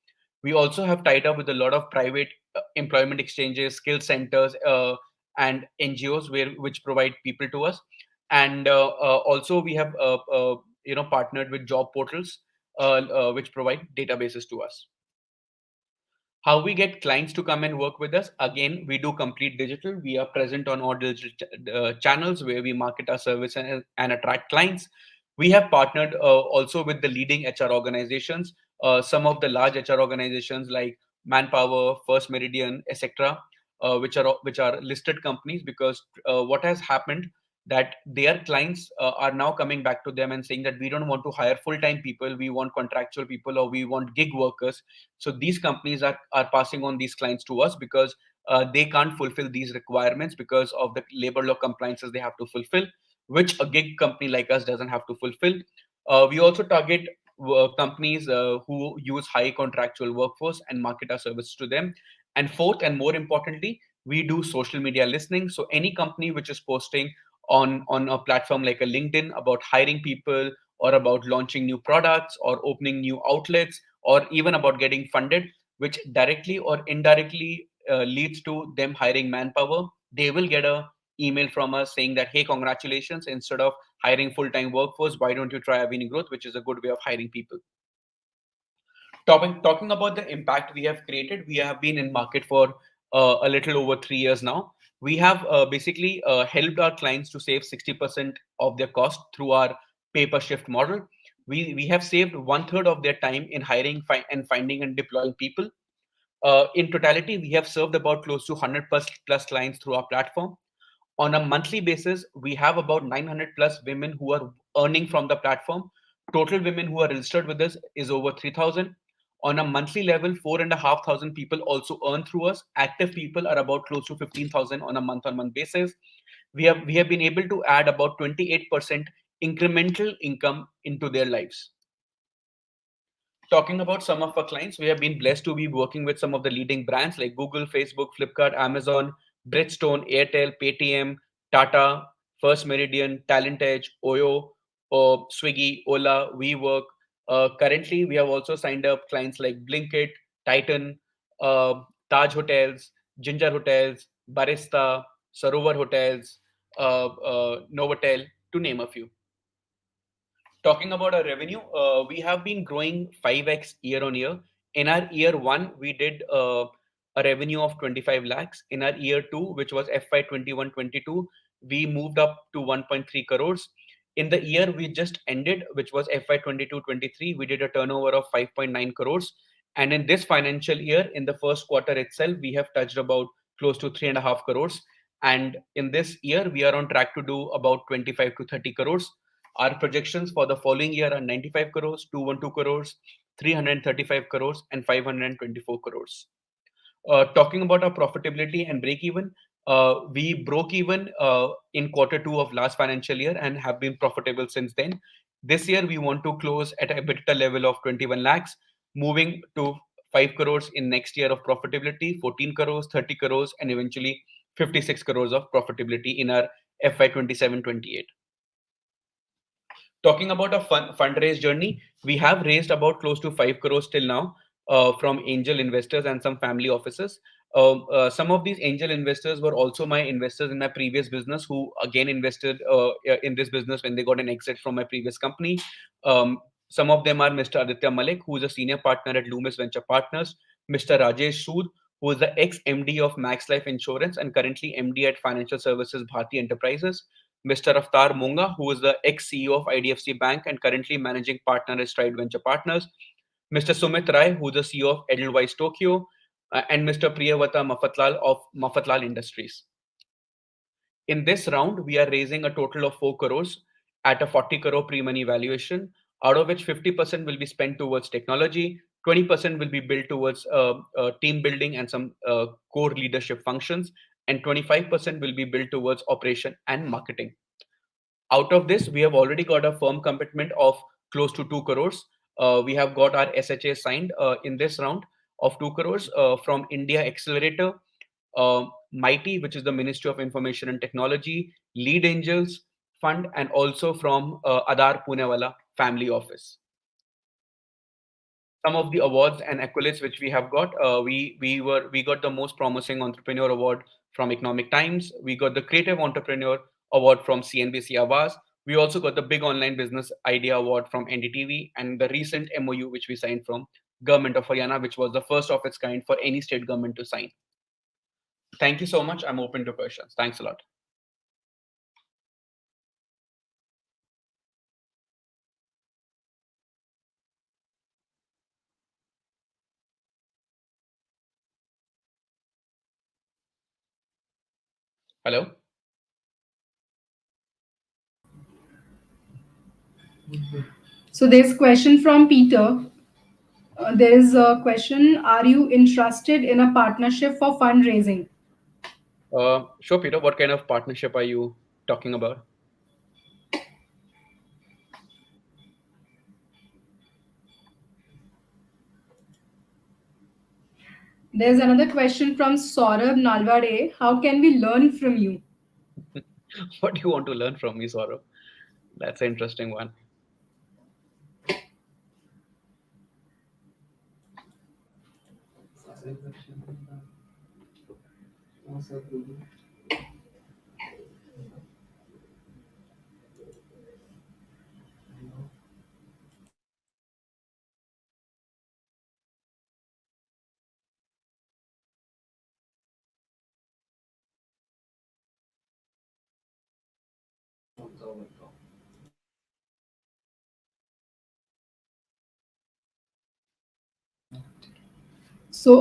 We also have tied up with a lot of private employment exchanges, skill centers, and NGOs which provide people to us. And also we have partnered with job portals which provide databases to us. How we get clients to come and work with us? Again, we do complete digital. We are present on all digital channels where we market our service and attract clients. We have partnered also with the leading HR organizations, some of the large HR organizations like Manpower, First Meridian, etc., which are listed companies, because what has happened, that their clients are now coming back to them and saying that we don't want to hire full-time people, we want contractual people, or we want gig workers. So these companies are passing on these clients to us, because they can't fulfill these requirements because of the labor law compliances they have to fulfill, which a gig company like us doesn't have to fulfill. We also target companies who use high contractual workforce and market our services to them. And fourth, and more importantly, we do social media listening. So any company which is posting on a platform like a LinkedIn about hiring people, or about launching new products, or opening new outlets, or even about getting funded, which directly or indirectly leads to them hiring manpower, they will get a email from us saying that, hey, congratulations, instead of hiring full-time workforce, why don't you try Avenue Growth, which is a good way of hiring people. Talking about the impact we have created, we have been in market for a little over 3 years now. We have basically helped our clients to save 60% of their cost through our pay-per-shift model. We have saved one third of their time in hiring and finding and deploying people. In totality, we have served about close to 100 plus clients through our platform. On a monthly basis, we have about 900 plus women who are earning from the platform. Total women who are registered with us is over 3,000. On a monthly level, 4,500 people also earn through us. Active people are about close to 15,000 on a month-on-month basis. We have been able to add about 28% incremental income into their lives. Talking about some of our clients, we have been blessed to be working with some of the leading brands like Google, Facebook, Flipkart, Amazon, Bridgestone, Airtel, Paytm, Tata, First Meridian, Talent Edge, Oyo, Swiggy, Ola, WeWork. Currently, we have also signed up clients like Blinkit, Titan, uh, Taj Hotels, Ginger Hotels, Barista, Sarovar Hotels, Novotel, to name a few. Talking about our revenue, we have been growing 5x year on year. In our year one, we did a revenue of 25 lakhs. In our year two, which was FY 21-22, we moved up to 1.3 crores. In the year we just ended, which was FY 22-23, we did a turnover of 5.9 crores. And in this financial year, in the first quarter itself, we have touched about close to 3.5 crores. And in this year, we are on track to do about 25 to 30 crores. Our projections for the following year are 95 crores, 212 crores, 335 crores, and 524 crores. Talking about our profitability and break even, we broke even in quarter two of last financial year and have been profitable since then. This year, we want to close at a EBITDA level of 21 lakhs, moving to 5 crores in next year of profitability, 14 crores, 30 crores, and eventually 56 crores of profitability in our FY 27-28. Talking about a fundraise journey, we have raised about close to 5 crores till now from angel investors and some family offices. Some of these angel investors were also my investors in my previous business, who again invested in this business when they got an exit from my previous company. Some of them are Mr. Aditya Malik, who is a senior partner at Loomis Venture Partners, Mr. Rajesh Sood, who is the ex-MD of Max Life Insurance and currently MD at Financial Services Bharti Enterprises, Mr. Avtar Munga, who is the ex-CEO of IDFC Bank and currently managing partner at Stride Venture Partners, Mr. Sumit Rai, who is the CEO of Edelweiss Tokyo, and Mr. Priyavata Mafatlal of Mafatlal Industries. In this round, we are raising a total of 4 crores at a 40 crore pre-money valuation, out of which 50% will be spent towards technology, 20% will be built towards team building and some core leadership functions, and 25% will be built towards operation and marketing. Out of this, we have already got a firm commitment of close to 2 crores. We have got our SHA signed in this round of 2 crores from India Accelerator, Mighty, which is the Ministry of Information and Technology, Lead Angels Fund, and also from Adar Punewala Family Office. Some of the awards and accolades which we have got, we got the Most Promising Entrepreneur Award from Economic Times. We got the Creative Entrepreneur Award from CNBC Awaaz. We also got the Big Online Business Idea Award from NDTV, and the recent MOU which we signed from Government of Haryana, which was the first of its kind for any state government to sign. Thank you so much. I'm open to questions. Thanks a lot. Hello. So there's question from Peter. There is a question: are you interested in a partnership for fundraising? Sure, Peter. What kind of partnership are you talking about? There's another question from Saurabh Nalwade: how can we learn from you? What do you want to learn from me, Saurabh? That's an interesting one. So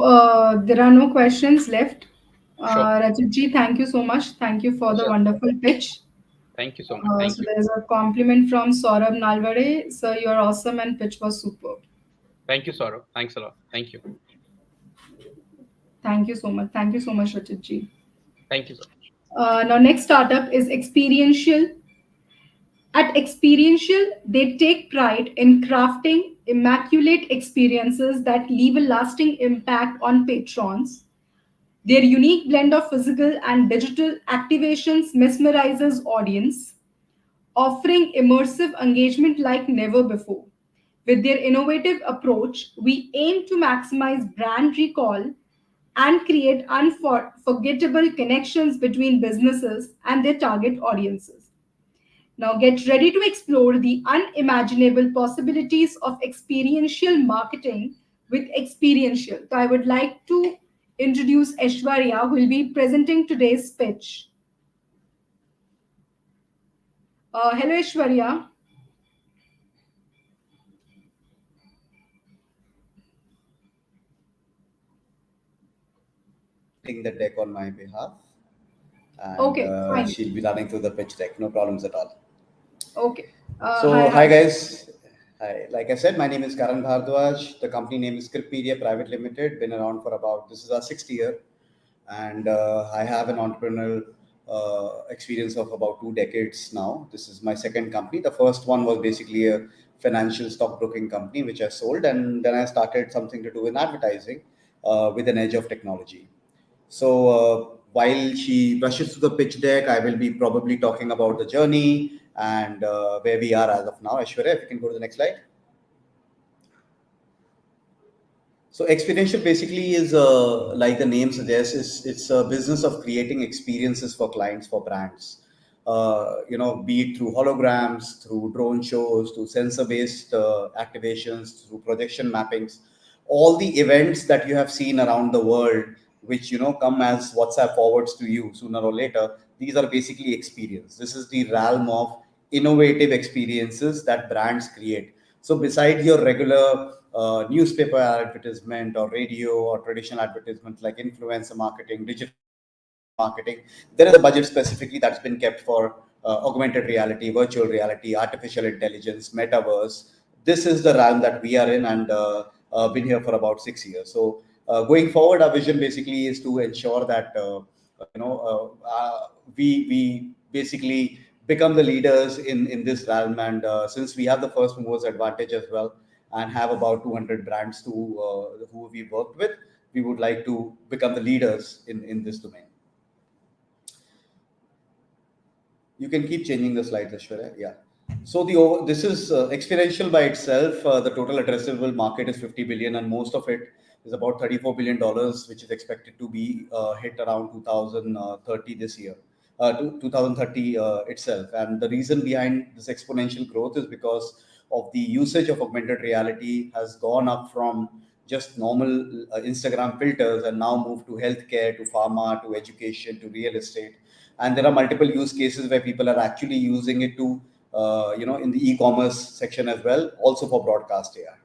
there are no questions left. Sure. Rajat thank you so much. Thank you for the Sure. wonderful pitch. Thank you so much. Thank So you. there's a compliment from Saurabh Nalvade. Sir, you're awesome and pitch was superb. Thank you, Saurabh. Thanks a lot. Thank you. Thank you so much. Thank you so much, Rajat. Thank you so much. Now, next startup is Experiential. At Experiential, they take pride in crafting immaculate experiences that leave a lasting impact on patrons. Their unique blend of physical and digital activations mesmerizes audience, offering immersive engagement like never before. With their innovative approach, we aim to maximize brand recall and create unforgettable connections between businesses and their target audiences. Now, get ready to explore the unimaginable possibilities of experiential marketing with Experiential. So, I would like to introduce Aishwarya, who will be presenting today's pitch. Hello, Aishwarya. Taking the deck on my behalf, and Okay, fine. she'll be running through the pitch deck. No problems at all. Okay. Hi, So, hi. hi guys. Hi. Like I said, my name is Karan Bhardwaj. The company name is Scriptpedia Private Limited. Been around for about, this is our sixth year, and I have an entrepreneurial experience of about 2 decades now. This is my second company. The first one was basically a financial stockbroking company which I sold, and then I started something to do in advertising with an edge of technology. So while she rushes through the pitch deck, I will be probably talking about the journey and where we are as of now. Aishwarya, if you can go to the next slide. So experiential basically is, like the name suggests, it's a business of creating experiences for clients, for brands. Be it through holograms, through drone shows, through sensor-based activations, through projection mappings, all the events that you have seen around the world, which come as WhatsApp forwards to you sooner or later. These are basically experience. This is the realm of innovative experiences that brands create. So beside your regular newspaper advertisement or radio or traditional advertisements like influencer marketing, digital marketing, there is a budget specifically that's been kept for augmented reality, virtual reality, artificial intelligence, metaverse. This is the realm that we are in, and been here for about 6 years. So going forward, our vision basically is to ensure that we basically become the leaders in this realm, and since we have the first movers advantage as well and have about 200 brands to who we worked with, we would like to become the leaders in this domain. You can keep changing the slides, Ashwarya. Yeah. So this is experiential by itself. The total addressable market is 50 billion, and most of it is about 34 billion dollars, which is expected to be hit around 2030 this year, 2030 itself. And the reason behind this exponential growth is because of the usage of augmented reality has gone up from just normal Instagram filters and now moved to healthcare, to pharma, to education, to real estate. And there are multiple use cases where people are actually using it to in the e-commerce section as well, also for broadcast AI.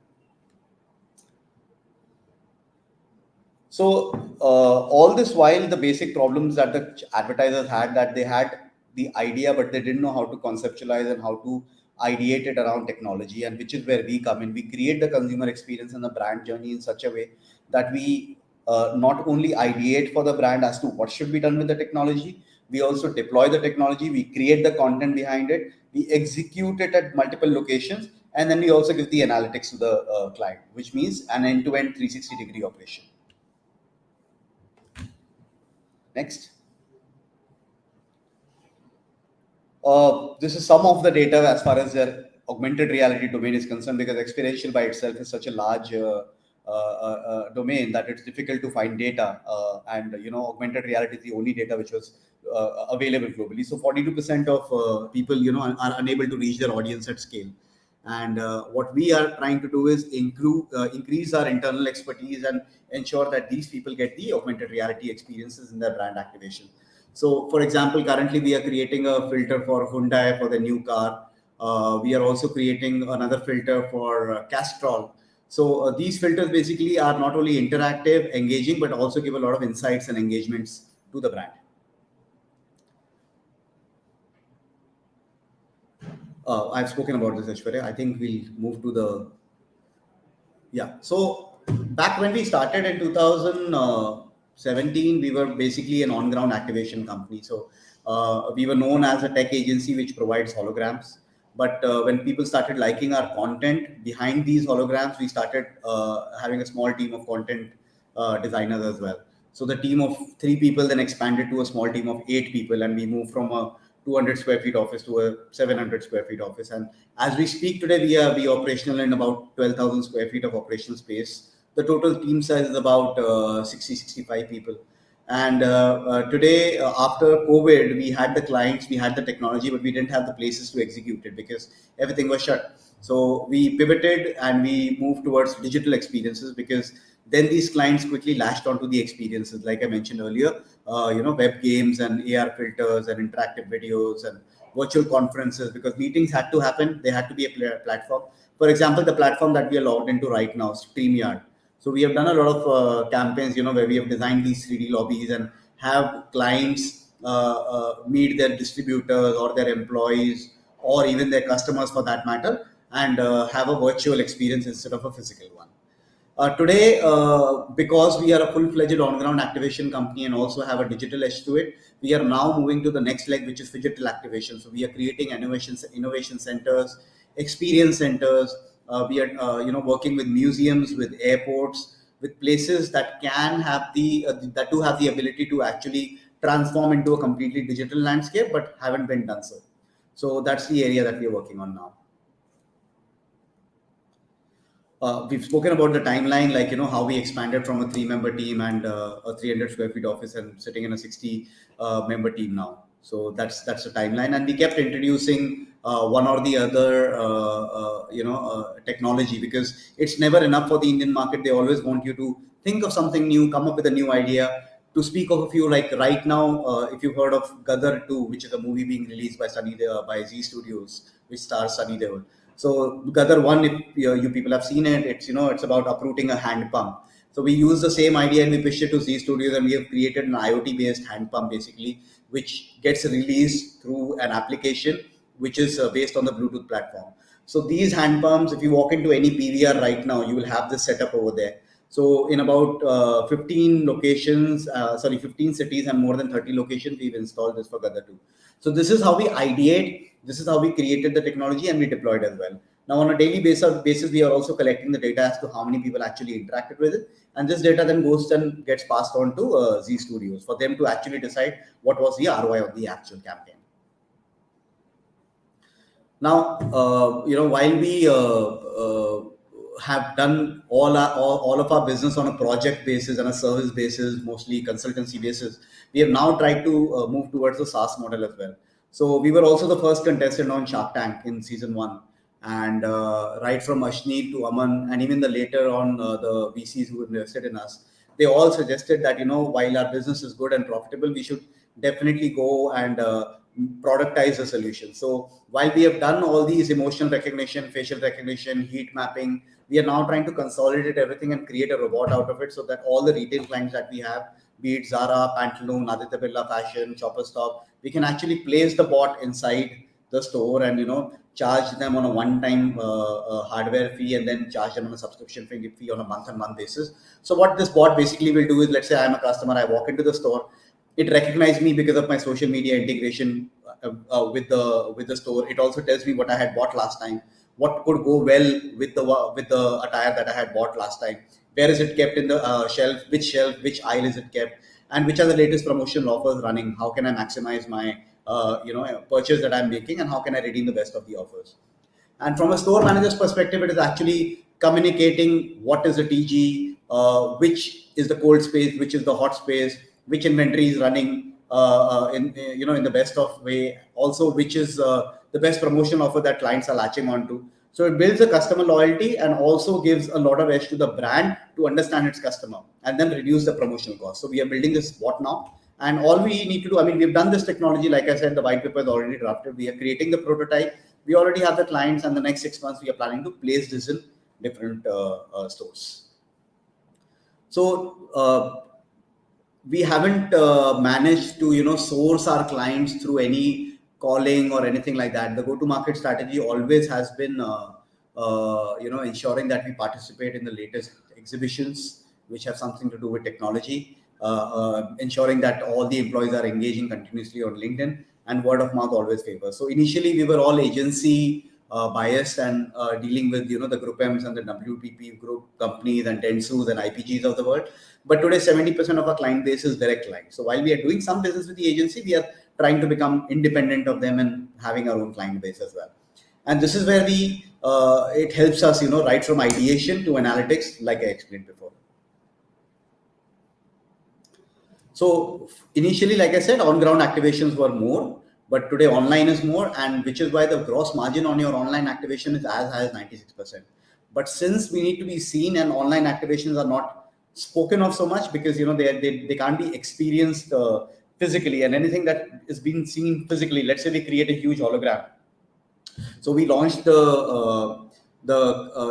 So all this while, the basic problems that the advertisers had, that they had the idea but they didn't know how to conceptualize and how to ideate it around technology, and which is where we come in. We create the consumer experience and the brand journey in such a way that we not only ideate for the brand as to what should be done with the technology, we also deploy the technology, we create the content behind it, we execute it at multiple locations, and then we also give the analytics to the client, which means an end-to-end 360-degree operation. Next. This is some of the data as far as the augmented reality domain is concerned, because experiential by itself is such a large domain that it's difficult to find data. And augmented reality is the only data which was available globally. So 42% of people, are unable to reach their audience at scale. And what we are trying to do is increase our internal expertise and ensure that these people get the augmented reality experiences in their brand activation. So, for example, currently we are creating a filter for Hyundai for the new car. We are also creating another filter for Castrol. So these filters basically are not only interactive, engaging, but also give a lot of insights and engagements to the brand. I've spoken about this, Aishwarya. I think we'll move to the yeah. So back when we started in 2017, we were basically an on-ground activation company. So we were known as a tech agency which provides holograms. But when people started liking our content behind these holograms, we started having a small team of content designers as well. So the team of 3 people then expanded to a small team of 8 people, and we moved from a 200 square feet office to a 700 square feet office. And as we speak today, we operational in about 12,000 square feet of operational space. The total team size is about 65 people. And today, after COVID, we had the clients, we had the technology, but we didn't have the places to execute it because everything was shut. So we pivoted and we moved towards digital experiences, because then these clients quickly latched onto the experiences, like I mentioned earlier, web games and AR filters and interactive videos and virtual conferences, because meetings had to happen. They had to be a platform. For example, the platform that we are logged into right now, StreamYard. So we have done a lot of campaigns, where we have designed these 3D lobbies and have clients meet their distributors or their employees or even their customers for that matter, and have a virtual experience instead of a physical one. Today, because we are a full-fledged on-ground activation company and also have a digital edge to it, we are now moving to the next leg, which is digital activation. So we are creating innovation centers, experience centers. We are, working with museums, with airports, with places that can have that do have the ability to actually transform into a completely digital landscape, but haven't been done so. So that's the area that we are working on now. We've spoken about the timeline, like how we expanded from a 3-member team and a 300 square feet office and sitting in a 60 member team now. So that's the timeline, and we kept introducing one or the other technology, because it's never enough for the Indian market. They always want you to think of something new, come up with a new idea. To speak of a few, like right now, if you've heard of Gadar 2, which is a movie being released by by Z Studios, which stars Sunny Deol. So Gadar 1, if you people have seen it, it's about uprooting a hand pump. So we use the same idea and we pitched it to Z Studios, and we have created an IoT based hand pump basically, which gets released through an application which is based on the Bluetooth platform. So these hand pumps, if you walk into any PVR right now, you will have this setup over there. So in about 15 cities and more than 30 locations, we've installed this for Gadar 2. So this is how we ideate, this is how we created the technology, and we deployed as well. Now on a daily basis, we are also collecting the data as to how many people actually interacted with it. And this data then goes and gets passed on to Z Studios for them to actually decide what was the ROI of the actual campaign. Now, while we have done all of our business on a project basis and a service basis, mostly consultancy basis, we have now tried to move towards the SaaS model as well. So we were also the first contestant on Shark Tank in season 1, and right from Ashneet to Aman, and even the later on the VCs who invested in us, they all suggested that while our business is good and profitable, we should definitely go and productize the solution. So while we have done all these emotional recognition, facial recognition, heat mapping, we are now trying to consolidate everything and create a robot out of it, so that all the retail clients that we have, be it Zara, Pantaloon, Aditya Birla Fashion, Chopper Stop, we can actually place the bot inside the store and charge them on a one-time hardware fee, and then charge them on a subscription fee on a month-on-month basis. So what this bot basically will do is, let's say I'm a customer, I walk into the store, it recognizes me because of my social media integration with the store. It also tells me what I had bought last time, what could go well with the attire that I had bought last time, where is it kept in the shelf, which aisle is it kept, and which are the latest promotional offers running. How can I maximize my purchase that I'm making, and how can I redeem the best of the offers? And from a store manager's perspective, it is actually communicating what is the TG, which is the cold space, which is the hot space, which inventory is running in the best of way. Also, which is the best promotional offer that clients are latching onto. So it builds a customer loyalty and also gives a lot of edge to the brand to understand its customer and then reduce the promotional cost. So we are building this bot now. And all we need to do, we've done this technology, like I said, the white paper is already drafted. We are creating the prototype. We already have the clients, and the next 6 months we are planning to place this in different stores. So we haven't managed to source our clients through any calling or anything like that. The go-to-market strategy always has been ensuring that we participate in the latest exhibitions which have something to do with technology, ensuring that all the employees are engaging continuously on LinkedIn, and word of mouth always favors. So initially we were all agency biased and dealing with the Group M's and the WPP group companies and Dentsus and IPGs of the world. But today 70% of our client base is direct clients. So while we are doing some business with the agency, we are trying to become independent of them and having our own client base as well. And this is where it helps us right from ideation to analytics, like I explained before. So initially, like I said, on-ground activations were more, but today online is more, and which is why the gross margin on your online activation is as high as 96%. But since we need to be seen, and online activations are not spoken of so much because they can't be experienced physically, and anything that is being seen physically, let's say we create a huge hologram. So we launched the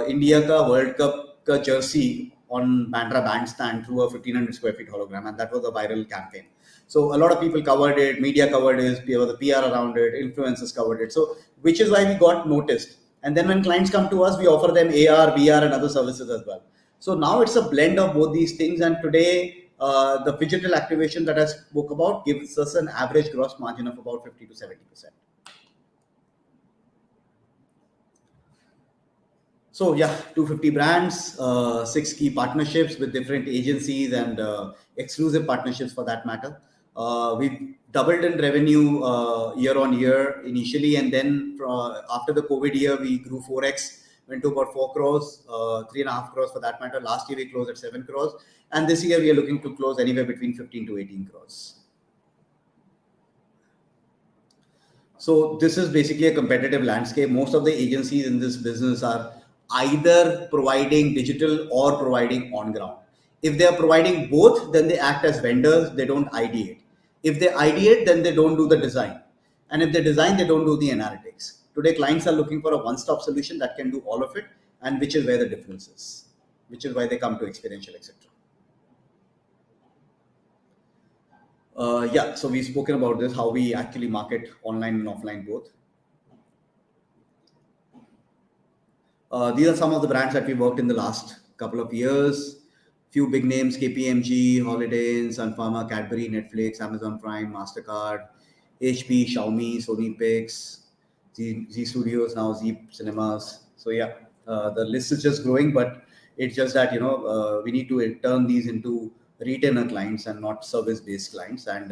India ka World Cup ka jersey on Bandra Bandstand through a 1500 square feet hologram, and that was a viral campaign. So a lot of people covered it, media covered it, the PR around it, influencers covered it. So which is why we got noticed. And then when clients come to us, we offer them AR, VR, and other services as well. So now it's a blend of both these things. And today, the digital activation that I spoke about gives us an average gross margin of about 50 to 70%. So yeah, 250 brands, 6 key partnerships with different agencies and exclusive partnerships for that matter. We've doubled in revenue year on year initially, and then after the COVID year, we grew 4x, went to about 4 crores, 3.5 crores for that matter. Last year we closed at 7 crores, and this year we are looking to close anywhere between 15 to 18 crores. So this is basically a competitive landscape. Most of the agencies in this business are either providing digital or providing on ground. If they are providing both, then they act as vendors, they don't ideate. If they ideate, then they don't do the design. And if they design, they don't do the analytics. Today, clients are looking for a one-stop solution that can do all of it, and which is where the difference is, which is why they come to experiential, etc. Yeah, so we've spoken about this, how we actually market online and offline both. These are some of the brands that we worked in the last couple of years. Few big names: KPMG, Holiday Inn, Sun Pharma, Cadbury, Netflix, Amazon Prime, MasterCard, HP, Xiaomi, Sony Pix, Z Studios, now Z Cinemas. So yeah, the list is just growing, but it's just that we need to turn these into retainer clients and not service-based clients. And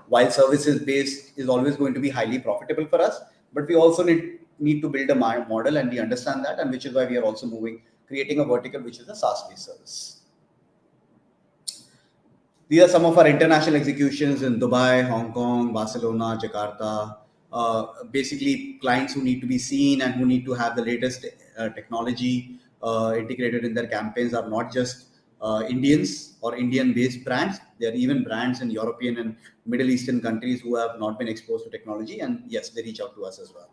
while services-based is always going to be highly profitable for us, but we also need to build a model, and we understand that, and which is why we are also creating a vertical which is a SaaS-based service. These are some of our international executions in Dubai, Hong Kong, Barcelona, Jakarta. Basically, clients who need to be seen and who need to have the latest technology integrated in their campaigns are not just Indians or Indian-based brands. There are even brands in European and Middle Eastern countries who have not been exposed to technology, and yes, they reach out to us as well.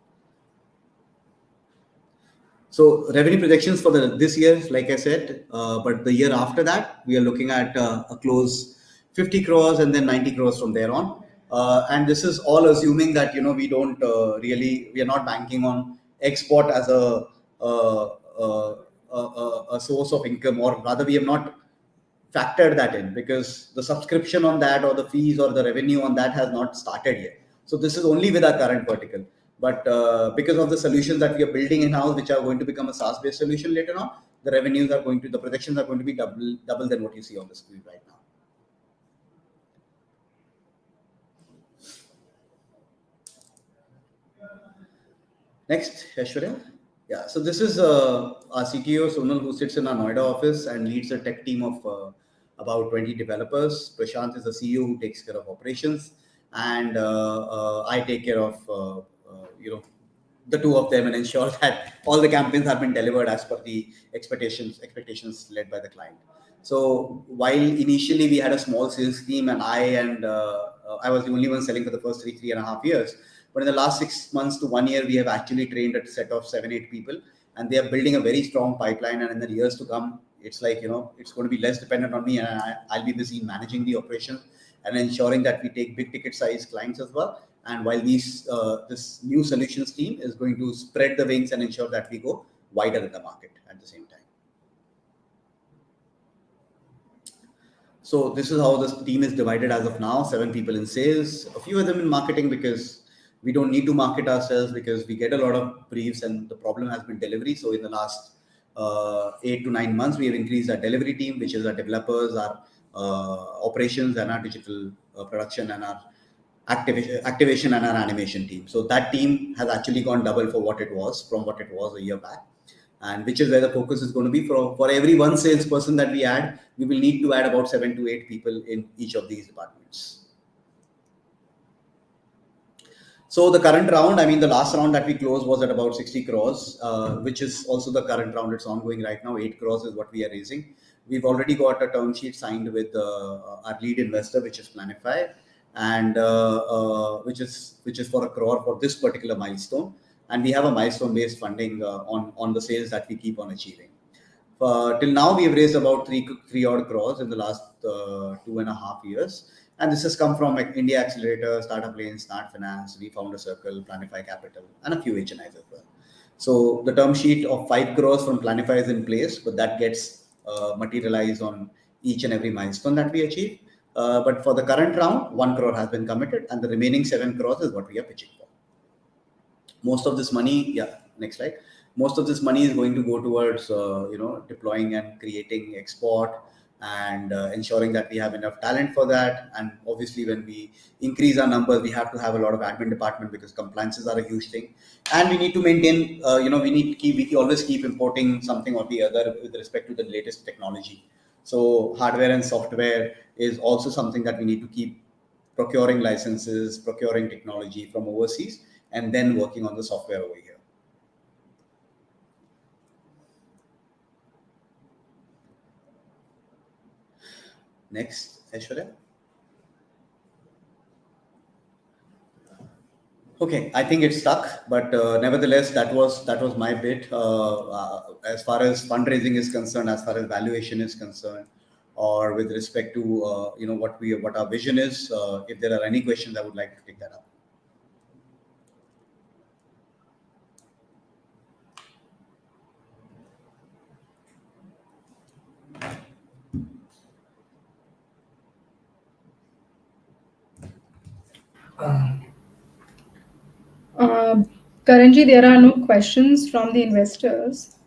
So revenue projections for this year, like I said, but the year after that, we are looking at a close 50 crores and then 90 crores from there on. And this is all assuming that, we don't we are not banking on export as a source of income, or rather we have not factored that in, because the subscription on that or the fees or the revenue on that has not started yet. So this is only with our current vertical. But because of the solutions that we are building in-house, which are going to become a SaaS-based solution later on, the projections are going to be double than what you see on the screen right now. Next, Aishwarya. Yeah, so this is our CTO, Sonal, who sits in our Noida office and leads a tech team of about 20 developers. Prashant is the CEO who takes care of operations, and I take care of the two of them and ensure that all the campaigns have been delivered as per the expectations led by the client. So while initially we had a small sales team, and I was the only one selling for the first 3.5 years, but in the last 6 months to 1 year, we have actually trained a set of 7-8 people, and they are building a very strong pipeline. And in the years to come, it's like, it's going to be less dependent on me, and I'll be busy managing the operation and ensuring that we take big ticket size clients as well. And while this new solutions team is going to spread the wings and ensure that we go wider in the market at the same time. So this is how this team is divided as of now: 7 people in sales, a few of them in marketing, because we don't need to market ourselves because we get a lot of briefs, and the problem has been delivery. So in the last 8 to 9 months, we have increased our delivery team, which is our developers, our operations, and our digital production, and our activation and our animation team. So that team has actually gone double from what it was a year back, and which is where the focus is going to be. For every one salesperson that we add, we will need to add about 7 to 8 people in each of these departments. So the current round, the last round that we closed was at about 60 crores, which is also the current round. It's ongoing right now. 8 crores is what we are raising. We've already got a term sheet signed with our lead investor, which is Planify, and which is for 1 crore for this particular milestone. And we have a milestone-based funding on the sales that we keep on achieving. Till now, we have raised about 3 odd crores in the last 2.5 years. And this has come from India Accelerator, Startup Lane, Start Finance, Founder Circle, Planify Capital, and a few HNIs as well. So the term sheet of 5 crores from Planify is in place, but that gets materialized on each and every milestone that we achieve. But for the current round, 1 crore has been committed, and the remaining 7 crores is what we are pitching for. Most of this money, next slide. Most of this money is going to go towards, deploying and creating export, and ensuring that we have enough talent for that. And obviously, when we increase our numbers, we have to have a lot of admin department, because compliances are a huge thing, and we need to maintain. We always keep importing something or the other with respect to the latest technology. So hardware and software is also something that we need to keep procuring licenses, procuring technology from overseas, and then working on the software over here. Next, Aishwarya. Okay, I think it's stuck, but nevertheless, that was my bit. As far as fundraising is concerned, as far as valuation is concerned, or with respect to what our vision is. If there are any questions, I would like to take that up. Currently, there are no questions from the investors.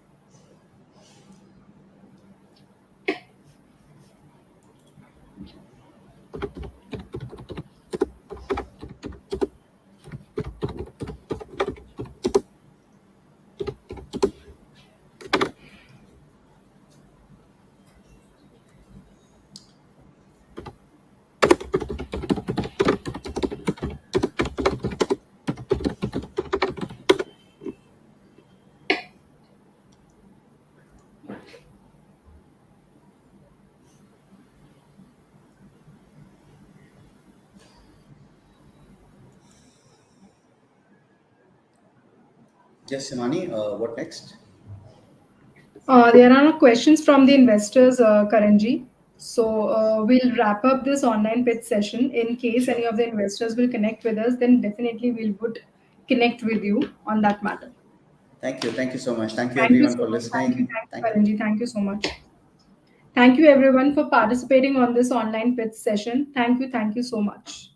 Yes, Simani, what next? There are no questions from the investors currently. So we'll wrap up this online pitch session. In case any of the investors will connect with us, then definitely we would connect with you on that matter. Thank you. Thank you so much. Thank you, Thank you everyone, so for much. Thank you, listening. Thank you. Karanji. Thank you so much. Thank you, everyone, for participating on this online pitch session. Thank you so much.